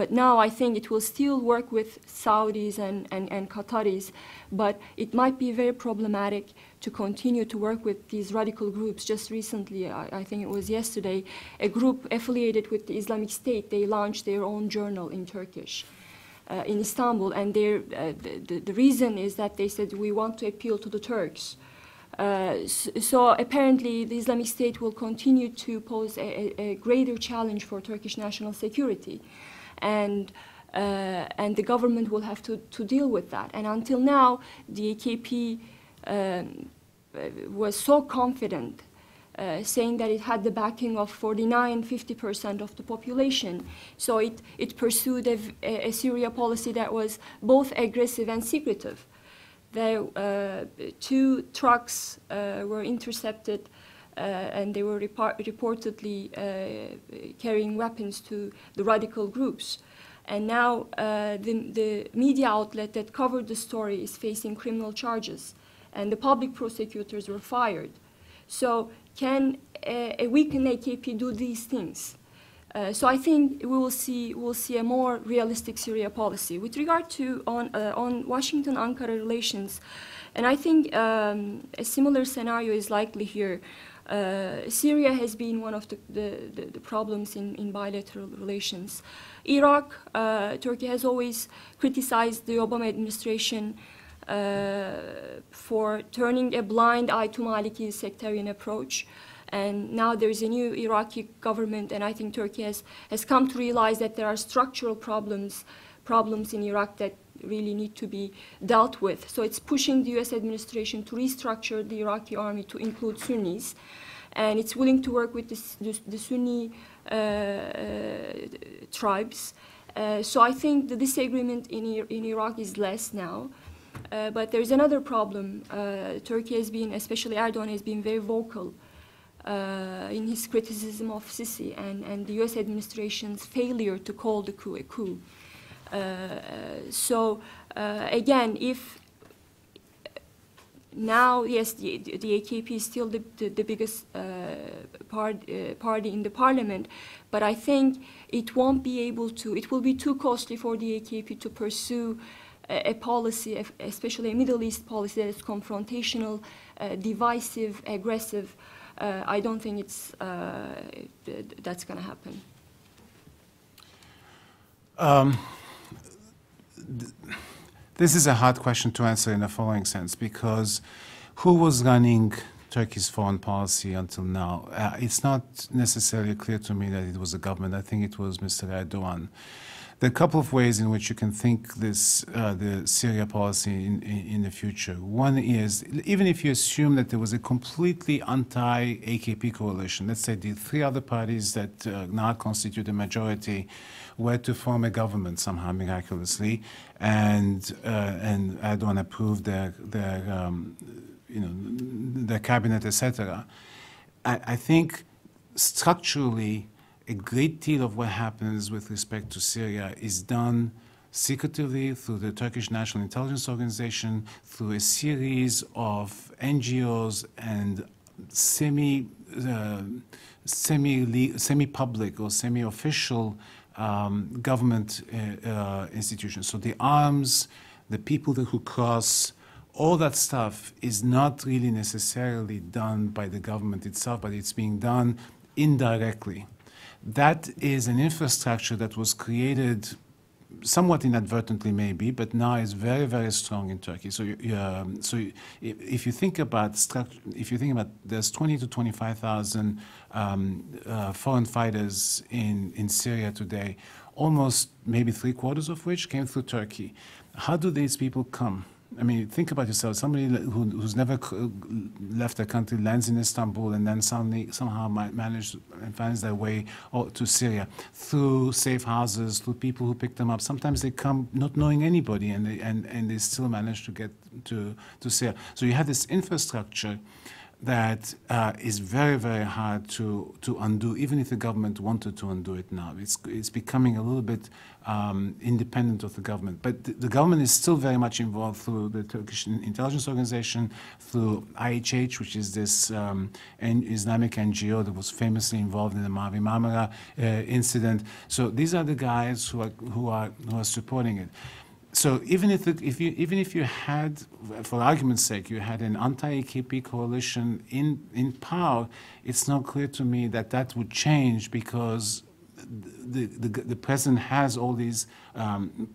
now I think it will still work with Saudis and Qataris, but it might be very problematic to continue to work with these radical groups. Just recently, I think it was yesterday, a group affiliated with the Islamic State, they launched their own journal in Turkish. In Istanbul, and the reason is that they said, we want to appeal to the Turks. So apparently the Islamic State will continue to pose a greater challenge for Turkish national security, and the government will have to deal with that. And until now, the AKP was so confident, saying that it had the backing of 49–50% of the population. So it pursued a Syria policy that was both aggressive and secretive. There, 2 trucks were intercepted, and they were reportedly carrying weapons to the radical groups. And now the media outlet that covered the story is facing criminal charges, and the public prosecutors were fired. So can a weakened AKP do these things? So I think we'll see a more realistic Syria policy. With regard to on Washington-Ankara relations, and I think a similar scenario is likely here. Syria has been one of the problems in bilateral relations. Iraq, Turkey has always criticized the Obama administration for turning a blind eye to Maliki's sectarian approach. And now there is a new Iraqi government, and I think Turkey has come to realize that there are structural problems in Iraq that really need to be dealt with. So it's pushing the US administration to restructure the Iraqi army to include Sunnis, and it's willing to work with the Sunni tribes. So I think the disagreement in Iraq is less now. But there's another problem. Turkey has been, especially Erdogan, has been very vocal in his criticism of Sisi and the US administration's failure to call the coup a coup. Again, if now, yes, the AKP is still the biggest party in the parliament, but I think it won't be able to, it will be too costly for the AKP to pursue a policy, especially a Middle East policy that is confrontational, divisive, aggressive. I don't think it's, that's going to happen. This is a hard question to answer in the following sense, because who was running Turkey's foreign policy until now? It's not necessarily clear to me that it was the government. I think it was Mr. Erdogan. There are a couple of ways in which you can think this, the Syria policy in the future. One is, even if you assume that there was a completely anti-AKP coalition, let's say the three other parties that now constitute a majority were to form a government somehow miraculously, and Erdogan approved their cabinet, etc. I think structurally, a great deal of what happens with respect to Syria is done secretively through the Turkish National Intelligence Organization, through a series of NGOs and semi-public or semi-official government institutions. So the arms, the people who cross, all that stuff is not really necessarily done by the government itself, but it's being done indirectly. That is an infrastructure that was created somewhat inadvertently maybe, but now is very, very strong in Turkey. So, if you think about there's 20 to 25,000 foreign fighters in Syria today, almost maybe 3/4 of which came through Turkey. How do these people come? I mean, think about yourself. Somebody who's never left the country lands in Istanbul and then somehow manage and finds their way to Syria through safe houses, through people who pick them up. Sometimes they come not knowing anybody, and they still manage to get to Syria. So you have this infrastructure that is very, very hard to undo, even if the government wanted to undo it now. It's becoming a little bit independent of the government. But the government is still very much involved through the Turkish Intelligence Organization, through IHH, which is this Islamic NGO that was famously involved in the Mavi Marmara incident. So these are the guys who are supporting it. So even if you had, for argument's sake, you had an anti-AKP coalition in power, it's not clear to me that would change, because the president has all these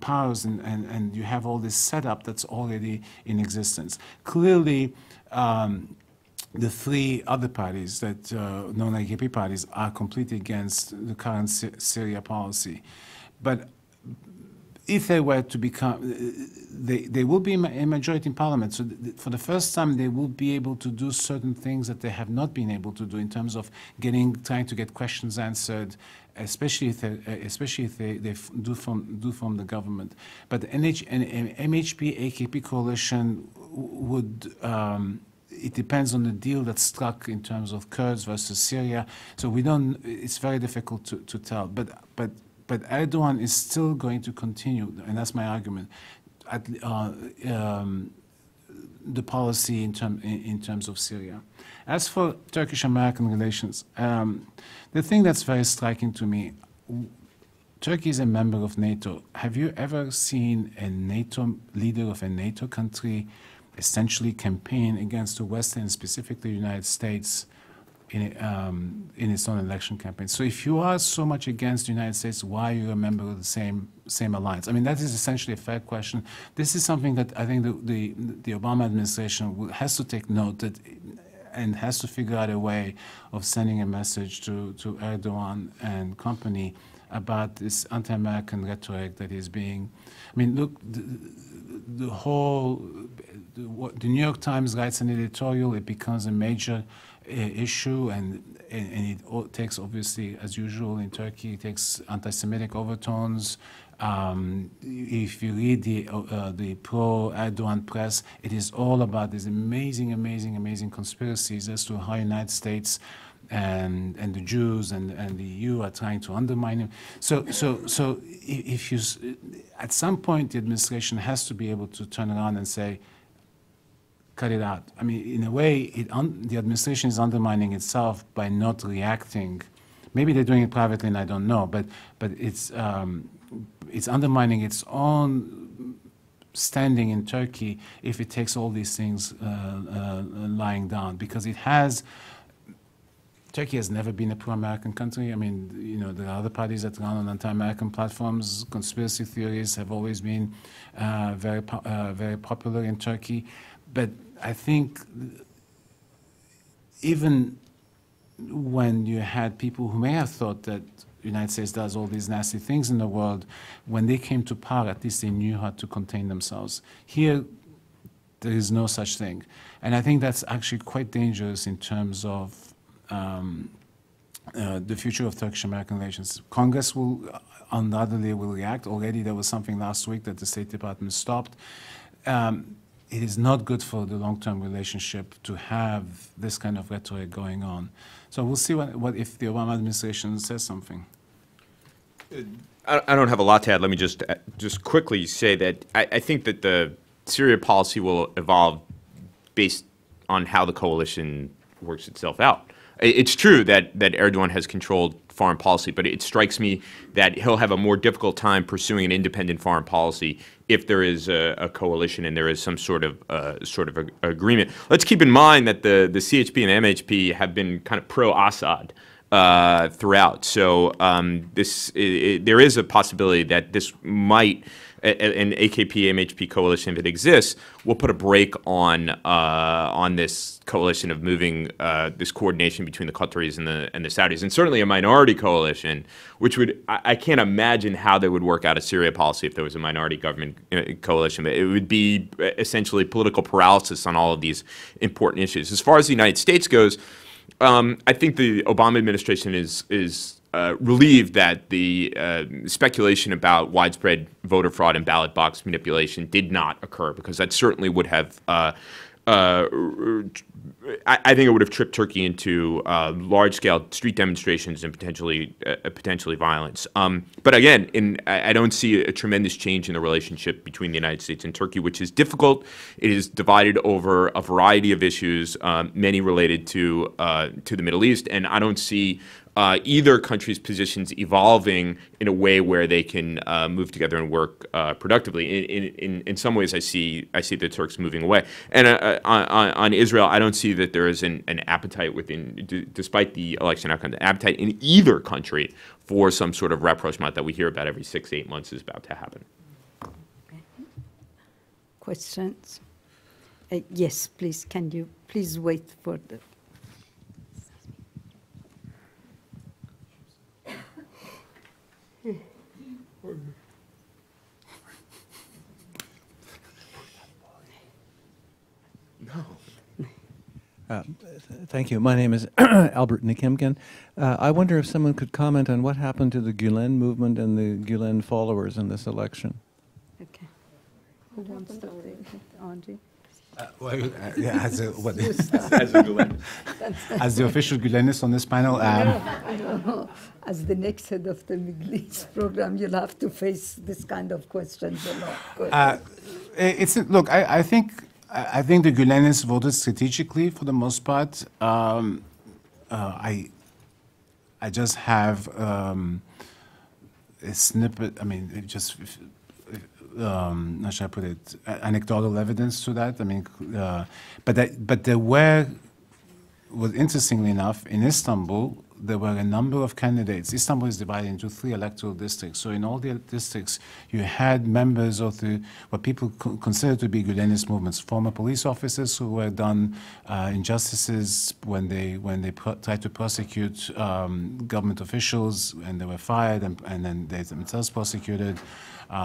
powers and you have all this setup that's already in existence. Clearly, the three other parties, that non-AKP parties, are completely against the current Syria policy. But if they were to become, they will be a majority in parliament. So for the first time, they will be able to do certain things that they have not been able to do in terms of trying to get questions answered, especially if they do form the government. But an MHP-AKP coalition would. It depends on the deal that's struck in terms of Kurds versus Syria. So we don't. It's very difficult to tell. But Erdogan is still going to continue, and that's my argument, the policy in terms of Syria. As for Turkish-American relations, the thing that's very striking to me, Turkey is a member of NATO. Have you ever seen a NATO leader of a NATO country essentially campaign against the West, and specifically the United States, in its own election campaign? So if you are so much against the United States, why are you a member of the same alliance? I mean, that is essentially a fair question. This is something that I think the Obama administration has to take note that, and has to figure out a way of sending a message to Erdogan and company about this anti-American rhetoric that is being, I mean, look, the whole, the New York Times writes an editorial, it becomes a major issue, and it takes, obviously, as usual in Turkey, it takes anti-Semitic overtones. If you read the pro-Erdogan press, it is all about these amazing conspiracies as to how the United States and the Jews and the EU are trying to undermine him. So if you, at some point, the administration has to be able to turn around and say, cut it out. I mean, in a way, the administration is undermining itself by not reacting. Maybe they're doing it privately, and I don't know, but it's undermining its own standing in Turkey if it takes all these things lying down, because it has. Turkey has never been a pro-American country. I mean, you know, there are other parties that run on anti-American platforms. Conspiracy theories have always been very popular in Turkey. But I think even when you had people who may have thought that the United States does all these nasty things in the world, when they came to power, at least they knew how to contain themselves. Here, there is no such thing. And I think that's actually quite dangerous in terms of the future of Turkish-American relations. Congress will undoubtedly react. Already there was something last week that the State Department stopped. It is not good for the long-term relationship to have this kind of rhetoric going on. So we'll see what if the Obama administration says something. I don't have a lot to add. Let me just quickly say that I think that the Syria policy will evolve based on how the coalition works itself out. It's true that Erdogan has controlled foreign policy, but it strikes me that he'll have a more difficult time pursuing an independent foreign policy if there is a coalition and there is some sort of agreement. Let's keep in mind that the CHP and MHP have been kind of pro-Assad throughout. So there is a possibility that this might, an AKP-MHP coalition, if it exists, will put a brake on this coalition of moving this coordination between the Qataris and the Saudis, and certainly a minority coalition, which would, I can't imagine how they would work out a Syria policy if there was a minority government coalition. But it would be essentially political paralysis on all of these important issues. As far as the United States goes, I think the Obama administration is relieved that the speculation about widespread voter fraud and ballot box manipulation did not occur, because that certainly would have, I think it would have tripped Turkey into large-scale street demonstrations and potentially violence. But again, I don't see a tremendous change in the relationship between the United States and Turkey, which is difficult. It is divided over a variety of issues, many related to the Middle East, and I don't see either country's positions evolving in a way where they can move together and work productively. In some ways, I see the Turks moving away. And on Israel, I don't see that there is an appetite despite the election outcome, the appetite in either country for some sort of rapprochement that we hear about every 6 to 8 months is about to happen. Okay. Questions? Yes, please. Can you please wait for the... Thank you. My name is Albert Nikimkin. I wonder if someone could comment on what happened to the Gülen movement and the Gülen followers in this election. Okay. Who wants to take it? Angie? As a, what, As a Gulen. as the official Gülenist on this panel, No. As the next head of the Middle East program, you'll have to face this kind of questions a lot. look, I think the Gülenists voted strategically for the most part. I just have a snippet. I mean, it just. How should I put it? Anecdotal evidence to that. I mean, but there were, well, interestingly enough, in Istanbul, there were a number of candidates. Istanbul is divided into 3 electoral districts. So in all the districts, you had members of what people consider to be Gülenist movements, former police officers who were done injustices when they tried to prosecute government officials, and they were fired, and then they themselves prosecuted.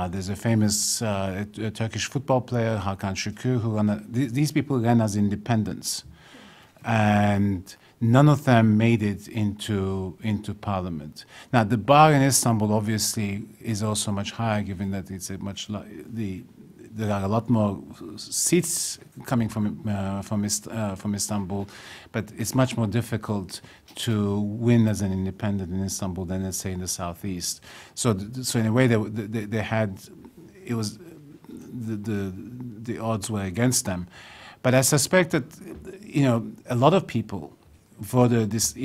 There's a famous Turkish football player, Hakan Şükür, who these people ran as independents, and none of them made it into parliament. Now, the bar in Istanbul obviously is also much higher, given that it's a much there are a lot more seats coming from Istanbul, but it's much more difficult to win as an independent in Istanbul than, let's say, in the southeast. So in a way, they had it was the odds were against them. But I suspect that, a lot of people voted this,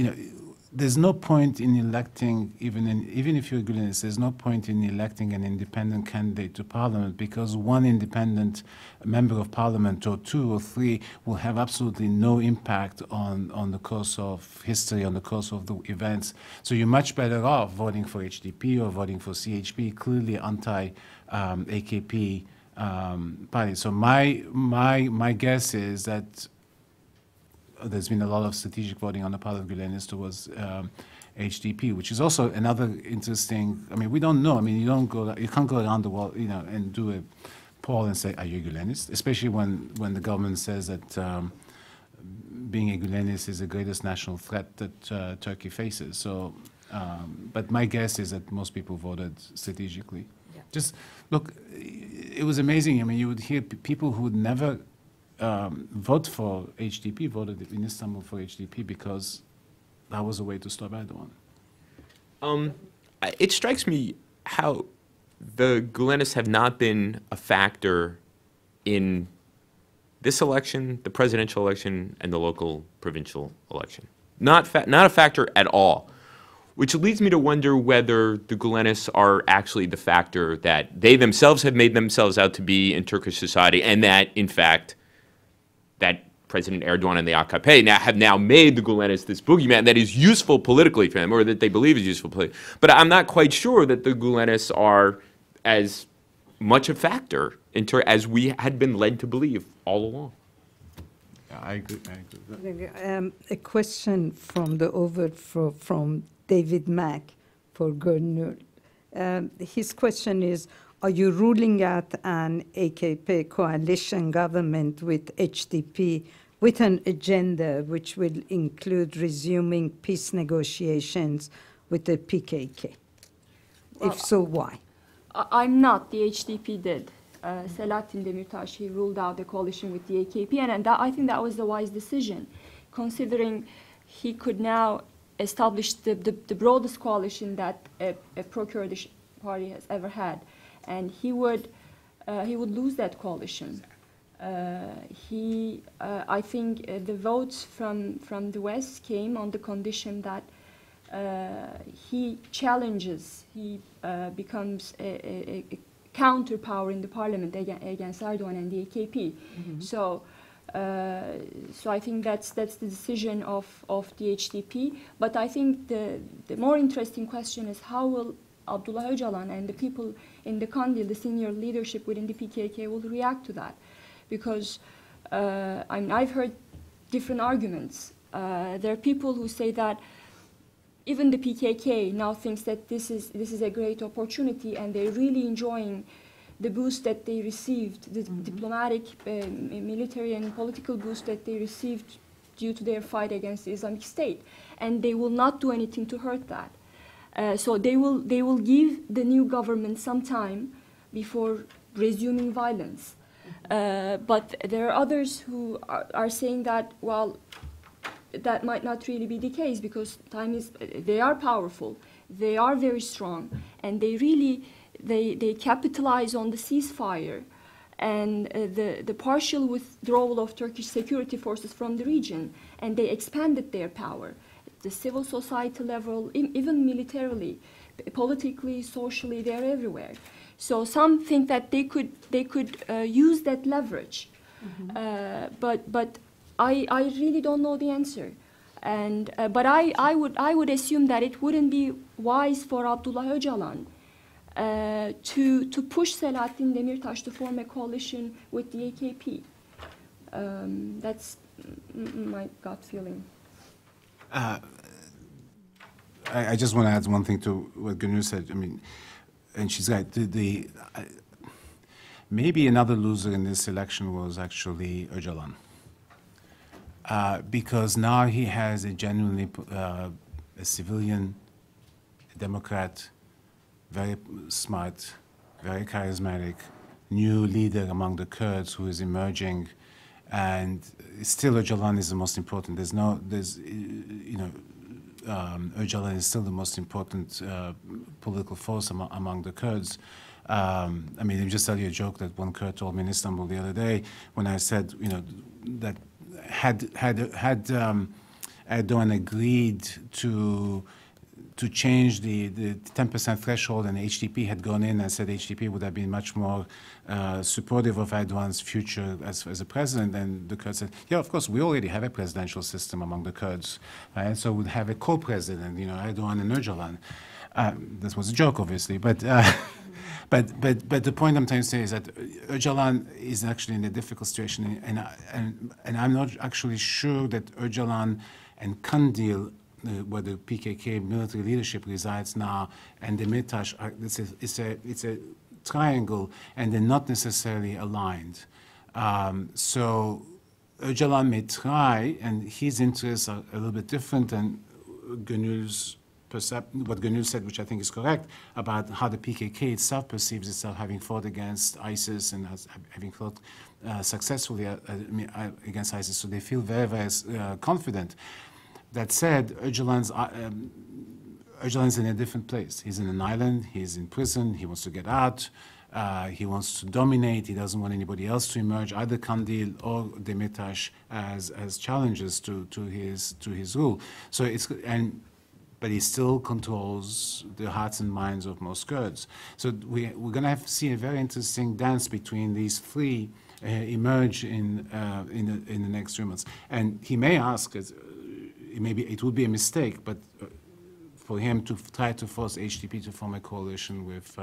there's no point in electing, even if you're a Gülenist, there's no point in electing an independent candidate to parliament, because one independent member of parliament or 2 or 3 will have absolutely no impact on the course of history, on the course of the events. So you're much better off voting for HDP or voting for CHP, clearly anti-AKP party. So my guess is that there's been a lot of strategic voting on the part of Gülenist towards HDP, which is also another interesting. I mean, we don't know. I mean, you can't go around the world, and do a poll and say, "Are you Gülenist?" Especially when the government says that being a Gülenist is the greatest national threat that Turkey faces. So, but my guess is that most people voted strategically. Yeah. Just look, it was amazing. I mean, you would hear people who would never vote for HDP voted in Istanbul for HDP because that was a way to stop Erdogan. It strikes me how the Gülenists have not been a factor in this election, the presidential election, and the local provincial election. Not a factor at all, which leads me to wonder whether the Gülenists are actually the factor that they themselves have made themselves out to be in Turkish society, and that, in fact, that President Erdogan and the AKP have now made the Gülenists this boogeyman that is useful politically for them, or that they believe is useful politically. But I'm not quite sure that the Gülenists are as much a factor as we had been led to believe all along. Yeah, I agree. A question from from David Mack for Gurnur. His question is, are you ruling out an AKP coalition government with HDP with an agenda which will include resuming peace negotiations with the PKK? Well, if so, why? I'm not. The HDP did. Selahattin Demirtas, he ruled out the coalition with the AKP, and I think that was the wise decision, considering he could now establish the broadest coalition that a pro-Kurdish party has ever had. And he would lose that coalition. I think the votes from the West came on the condition that he challenges, he becomes a counterpower in the parliament against Erdogan and the AKP. Mm-hmm. So I think that's the decision of the HDP. But I think the more interesting question is, how will Abdullah Öcalan and the people in the Kandil, the senior leadership within the PKK, will react to that? Because I've heard different arguments. There are people who say that even the PKK now thinks that this is a great opportunity, and they're really enjoying the boost that they received, the diplomatic, military, and political boost that they received due to their fight against the Islamic State, and they will not do anything to hurt that. So they will give the new government some time before resuming violence. But there are others who are saying that, well, that might not really be the case, because they are powerful, they are very strong, and they capitalize on the ceasefire and the partial withdrawal of Turkish security forces from the region, and they expanded their power. The civil society level, even militarily, politically, socially, they're everywhere. So some think that they could use that leverage, but I really don't know the answer. And but I would assume that it wouldn't be wise for Abdullah Öcalan to push Selahattin Demirtas to form a coalition with the AKP. That's my gut feeling. I just want to add one thing to what Gönül said. I mean, and she's right. Maybe another loser in this election was actually Öcalan. Because now he has a genuinely a civilian, a Democrat, very smart, very charismatic, new leader among the Kurds who is emerging, and still Öcalan is the most important. Öcalan is still the most important political force among the Kurds. I mean, let me just tell you a joke that one Kurd told me in Istanbul the other day when I said, that had Erdogan agreed to change the 10% threshold and HDP had gone in and said HDP would have been much more supportive of Erdogan's future as a president, and the Kurds said, yeah, of course, we already have a presidential system among the Kurds, and so we'd have a co-president, Erdogan and Öcalan. This was a joke, obviously, but the point I'm trying to say is that Öcalan is actually in a difficult situation, and I'm not actually sure that Öcalan and Kandil, where the PKK military leadership resides now, and Demirtas, it's a triangle, and they're not necessarily aligned. So Öcalan may try, and his interests are a little bit different than Gönül's what Gönül said, which I think is correct, about how the PKK itself perceives itself having fought against ISIS and having fought successfully against ISIS. So they feel very, very confident. That said, Öcalan's in a different place. He's in an island. He's in prison. He wants to get out. He wants to dominate. He doesn't want anybody else to emerge, either Kandil or Demirtas, as challengers to his rule. So but he still controls the hearts and minds of most Kurds. So we're going to have to see a very interesting dance between these three emerge in the next 3 months. And he may ask, it would be a mistake, but for him to try to force HDP to form a coalition with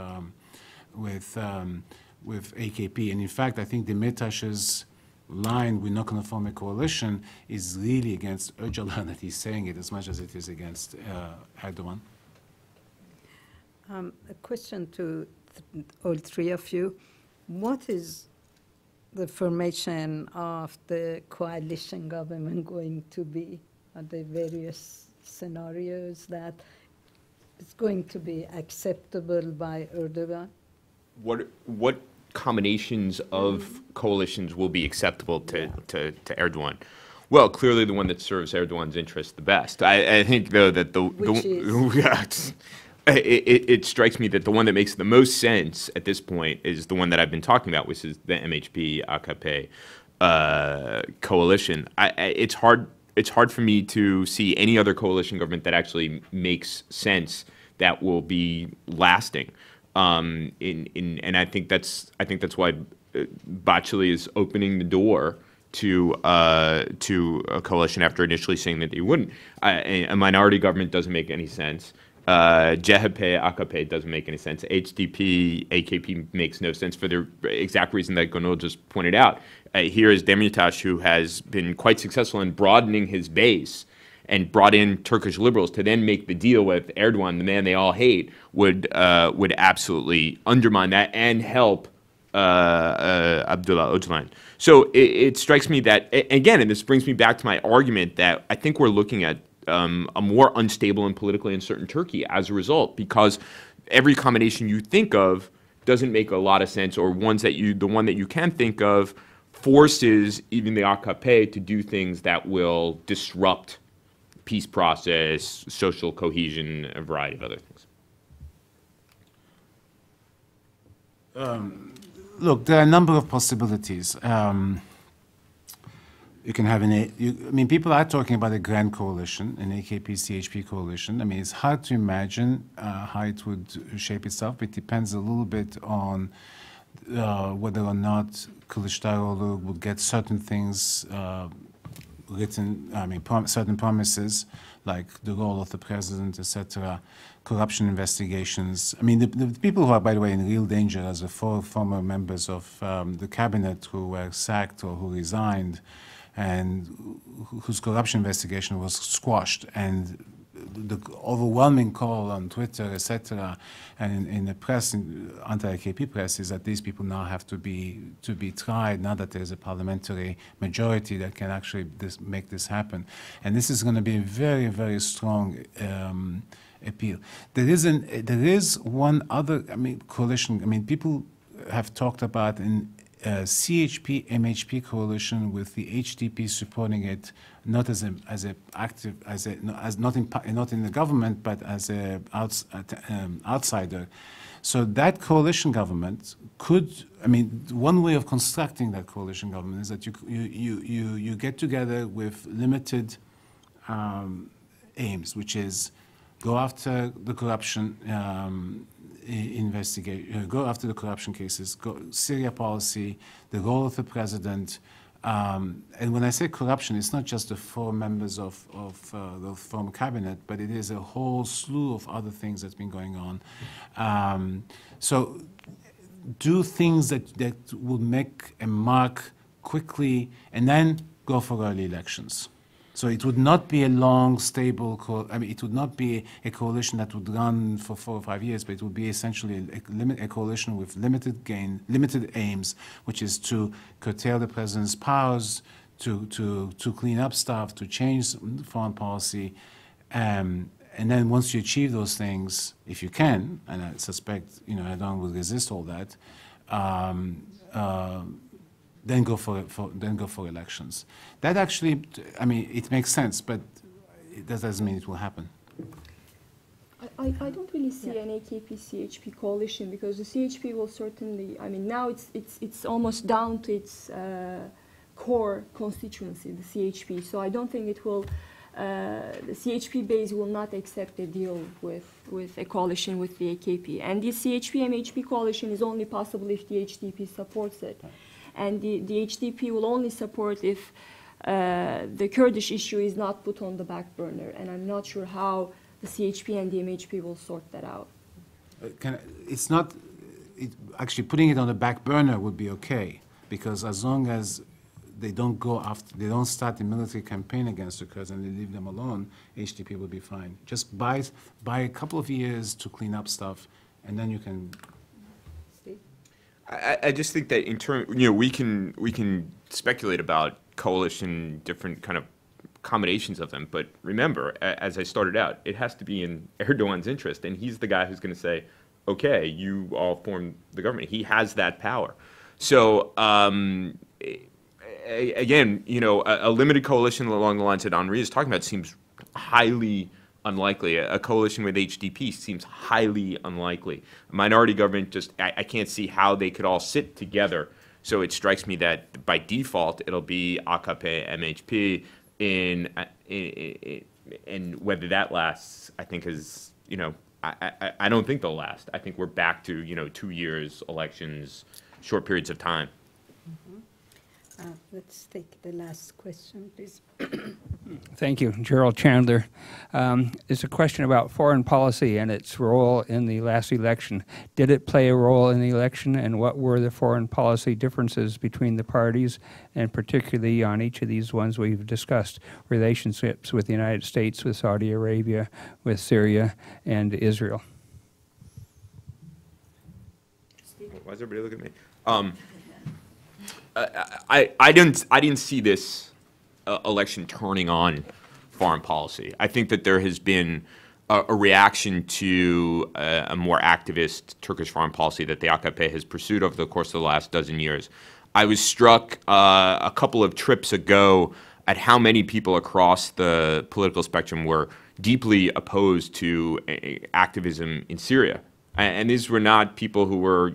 AKP. And in fact, I think Demirtas's line, we're not going to form a coalition, is really against Öcalan, that he's saying it as much as it is against Erdogan. A question to all three of you. What is the formation of the coalition government going to be? Are there various scenarios that it's going to be acceptable by Erdogan? What combinations of coalitions will be acceptable to Erdogan? Well, clearly the one that serves Erdogan's interests the best. I think, though, that it strikes me that the one that makes the most sense at this point is the one that I've been talking about, which is the MHP-AKP coalition. It's hard for me to see any other coalition government that actually makes sense that will be lasting. And I think that's why Bahçeli is opening the door to a coalition after initially saying that they wouldn't. A minority government doesn't make any sense. CHP, AKP doesn't make any sense. HDP, AKP makes no sense for the exact reason that Gönül just pointed out. Here is Demirtas, who has been quite successful in broadening his base and brought in Turkish liberals to then make the deal with Erdogan, the man they all hate, would absolutely undermine that and help Abdullah Öcalan. So it strikes me that, again, and this brings me back to my argument that I think we're looking at a more unstable and politically uncertain Turkey as a result, because every combination you think of doesn't make a lot of sense, or the one that you can think of forces even the AKP to do things that will disrupt peace process, social cohesion, a variety of other things. Look, there are a number of possibilities. You can have people are talking about a grand coalition, an AKP-CHP coalition. I mean, it's hard to imagine how it would shape itself. It depends a little bit on whether or not Kılıçdaroğlu would get certain things written, I mean, certain promises, like the role of the president, etc., corruption investigations. I mean, the people who are, by the way, in real danger are the four former members of the cabinet who were sacked or who resigned, and whose corruption investigation was squashed. And the overwhelming call on Twitter, etc., and in the press, anti-AKP press, is that these people now have to be tried, now that there is a parliamentary majority that can actually make this happen. And this is going to be a very, very strong appeal. There is one other, I mean, coalition. I mean, people have talked about an CHP-MHP coalition with the HDP supporting it, not as not in the government, but as a outsider. So that coalition government could, I mean, one way of constructing that coalition government is that you get together with limited aims, which is go after the corruption investigate, go after the corruption cases, Syria policy, the role of the president. And when I say corruption, it's not just the four members of the former cabinet, but it is a whole slew of other things that's been going on. So do things that will make a mark quickly, and then go for early elections. So it would not be a long, stable, I mean, it would not be a coalition that would run for 4 or 5 years, but it would be essentially a coalition with limited aims, which is to curtail the president's powers, to clean up stuff, to change foreign policy. And then once you achieve those things, if you can, and I suspect, Erdogan will resist all that, then go for elections. That actually, I mean, it makes sense, but that doesn't mean it will happen. I don't really see an AKP-CHP coalition, because the CHP will certainly, I mean, now it's almost down to its core constituency, the CHP. So I don't think it will, the CHP base will not accept a deal with a coalition with the AKP. And the CHP-MHP coalition is only possible if the HDP supports it. And the HDP will only support if the Kurdish issue is not put on the back burner. And I'm not sure how the CHP and the MHP will sort that out. Actually putting it on the back burner would be okay, because as long as they don't start the military campaign against the Kurds and they leave them alone, HDP will be fine. Just buy a couple of years to clean up stuff, and then you can. I just think that in turn, we can speculate about coalition, different kind of combinations of them. But remember, as I started out, it has to be in Erdogan's interest, and he's the guy who's going to say, "Okay, you all form the government." He has that power. So again, a limited coalition along the lines that Henri is talking about seems highly unlikely. A coalition with HDP seems highly unlikely. A minority government, I can't see how they could all sit together. So it strikes me that by default, it'll be AKP, MHP, and whether that lasts, I think is, I don't think they'll last. I think we're back to, 2 years, elections, short periods of time. Let's take the last question, please. Thank you. Gerald Chandler. It's a question about foreign policy and its role in the last election. Did it play a role in the election, and what were the foreign policy differences between the parties, and particularly on each of these ones we've discussed, relationships with the United States, with Saudi Arabia, with Syria, and Israel? Why is everybody looking at me? I didn't see this election turning on foreign policy. I think that there has been a reaction to a more activist Turkish foreign policy that the AKP has pursued over the course of the last dozen years. I was struck a couple of trips ago at how many people across the political spectrum were deeply opposed to activism in Syria. And these were not people who were,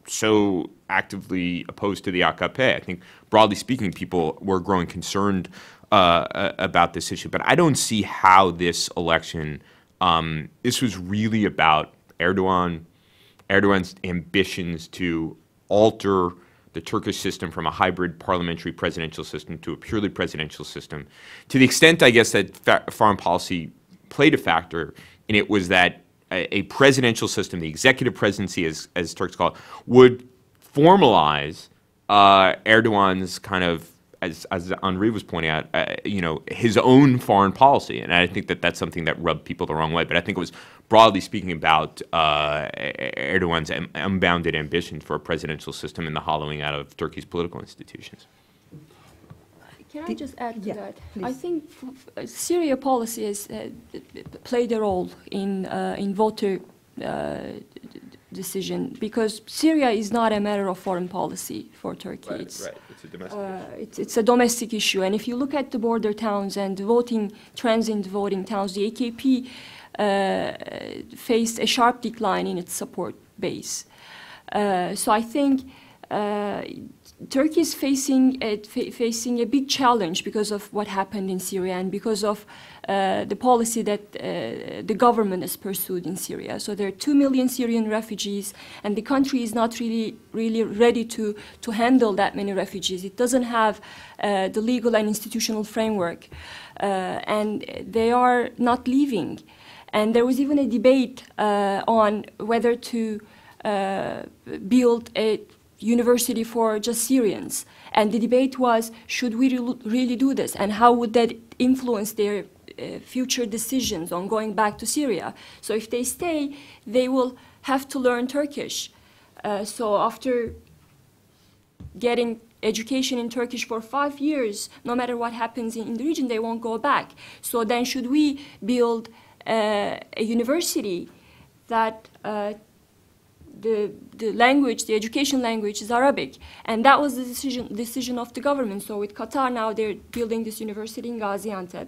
so actively opposed to the AKP. I think, broadly speaking, people were growing concerned about this issue. But I don't see how this election, this was really about Erdogan's ambitions to alter the Turkish system from a hybrid parliamentary presidential system to a purely presidential system. To the extent, I guess, that foreign policy played a factor in it was that a presidential system, the executive presidency, as Turks call it, would formalize Erdogan's kind of, as Henri was pointing out, his own foreign policy. And I think that that's something that rubbed people the wrong way. But I think it was, broadly speaking, about Erdogan's unbounded ambition for a presidential system and the hollowing out of Turkey's political institutions. Can I just add to that? Please. I think Syria policy has played a role in voter decision, because Syria is not a matter of foreign policy for Turkey. Right, it's, right. It's a domestic issue. It's a domestic issue. And if you look at the border towns and the voting trends in the voting towns, the AKP faced a sharp decline in its support base. So I think Turkey is facing a big challenge because of what happened in Syria and because of the policy that the government has pursued in Syria. So there are 2 million Syrian refugees, and the country is not really ready to handle that many refugees. It doesn't have the legal and institutional framework, and they are not leaving. And there was even a debate on whether to build a university for just Syrians. And the debate was, should we really do this? And how would that influence their future decisions on going back to Syria? So if they stay, they will have to learn Turkish. So after getting education in Turkish for 5 years, no matter what happens in the region, they won't go back. So then should we build a university that the language, the education language is Arabic, and that was the decision of the government. So with Qatar now, they're building this university in Gaziantep,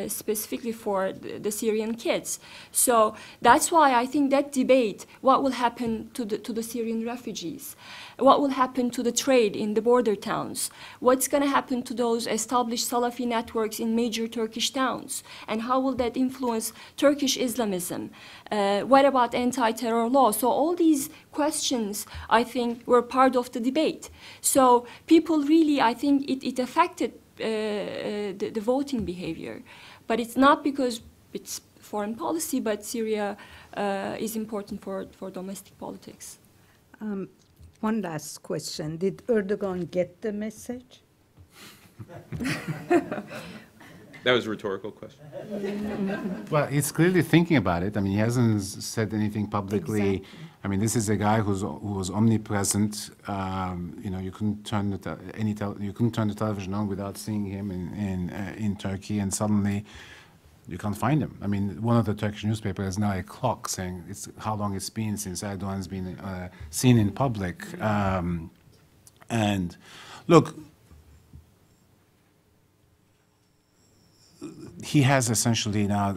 specifically for the Syrian kids. So that's why I think that debate, what will happen to the Syrian refugees? What will happen to the trade in the border towns? What's going to happen to those established Salafi networks in major Turkish towns? And how will that influence Turkish Islamism? What about anti-terror law? So all these questions, I think, were part of the debate. So people really, I think it affected the voting behavior. But it's not because it's foreign policy, but Syria is important for domestic politics. One last question. Did Erdogan get the message? That was a rhetorical question. Well, he's clearly thinking about it. I mean, he hasn't said anything publicly. Exactly. I mean, this is a guy who was omnipresent. You couldn't turn the television on without seeing him in Turkey, and suddenly you can't find him. I mean, one of the Turkish newspapers has now a clock saying it's how long it's been since Erdogan's been seen in public. And look, he has essentially now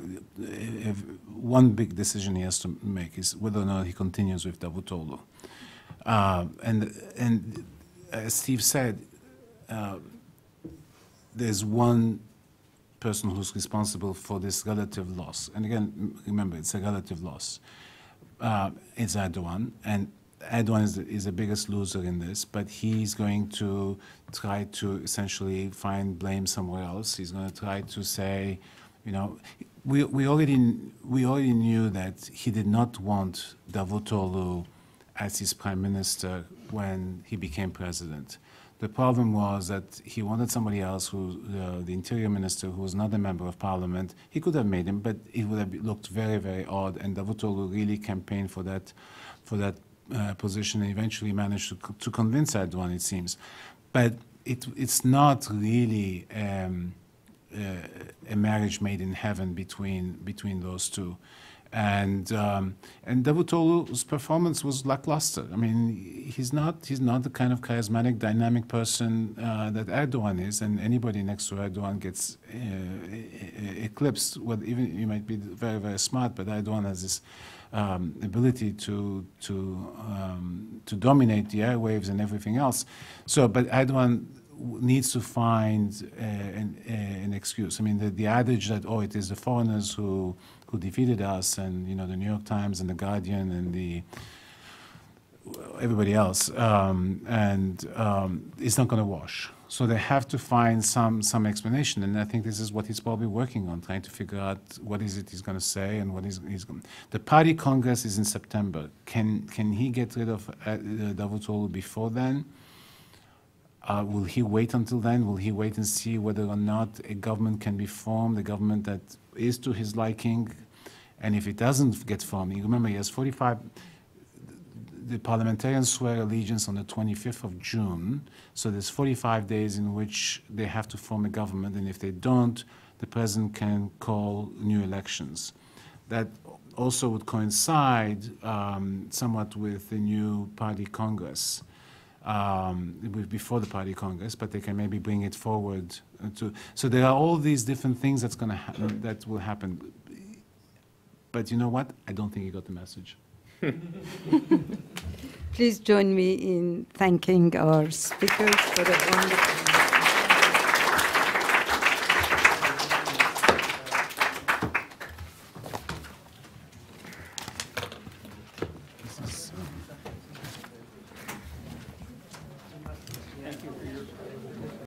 one big decision he has to make is whether or not he continues with Davutoglu. And as Steve said, there's one person who's responsible for this relative loss. And again, remember, it's a relative loss. It's Erdogan, and Erdogan is the biggest loser in this, but he's going to try to essentially find blame somewhere else. He's going to try to say, we already knew that he did not want Davutoglu as his prime minister when he became president. The problem was that he wanted somebody else, the interior minister, who was not a member of parliament. He could have made him, but it would have looked very, very odd. And Davutoglu really campaigned for that position, and eventually managed to convince Erdogan, it seems. But it's not really a marriage made in heaven between those two. And Davutoglu's performance was lackluster. I mean, he's not the kind of charismatic, dynamic person that Erdogan is, and anybody next to Erdogan gets eclipsed. Well, even you might be very, very smart, but Erdogan has this ability to dominate the airwaves and everything else. So, but Erdogan needs to find an excuse. I mean, the adage that, it is the foreigners who defeated us, and the New York Times and the Guardian and the everybody else, and it's not going to wash. So they have to find some explanation, and I think this is what he's probably working on, trying to figure out what is it he's going to say and what he's going. The party congress is in September. Can he get rid of Davutoglu before then? Will he wait until then? Will he wait and see whether or not a government can be formed, a government that is to his liking? And if it doesn't get formed, you remember he has 45. The parliamentarians swear allegiance on the 25th of June, so there's 45 days in which they have to form a government, and if they don't, the president can call new elections. That also would coincide somewhat with the new party congress, before the party congress, but they can maybe bring it forward to. So there are all these different things that will happen. But you know what? I don't think you got the message. Please join me in thanking our speakers for a wonderful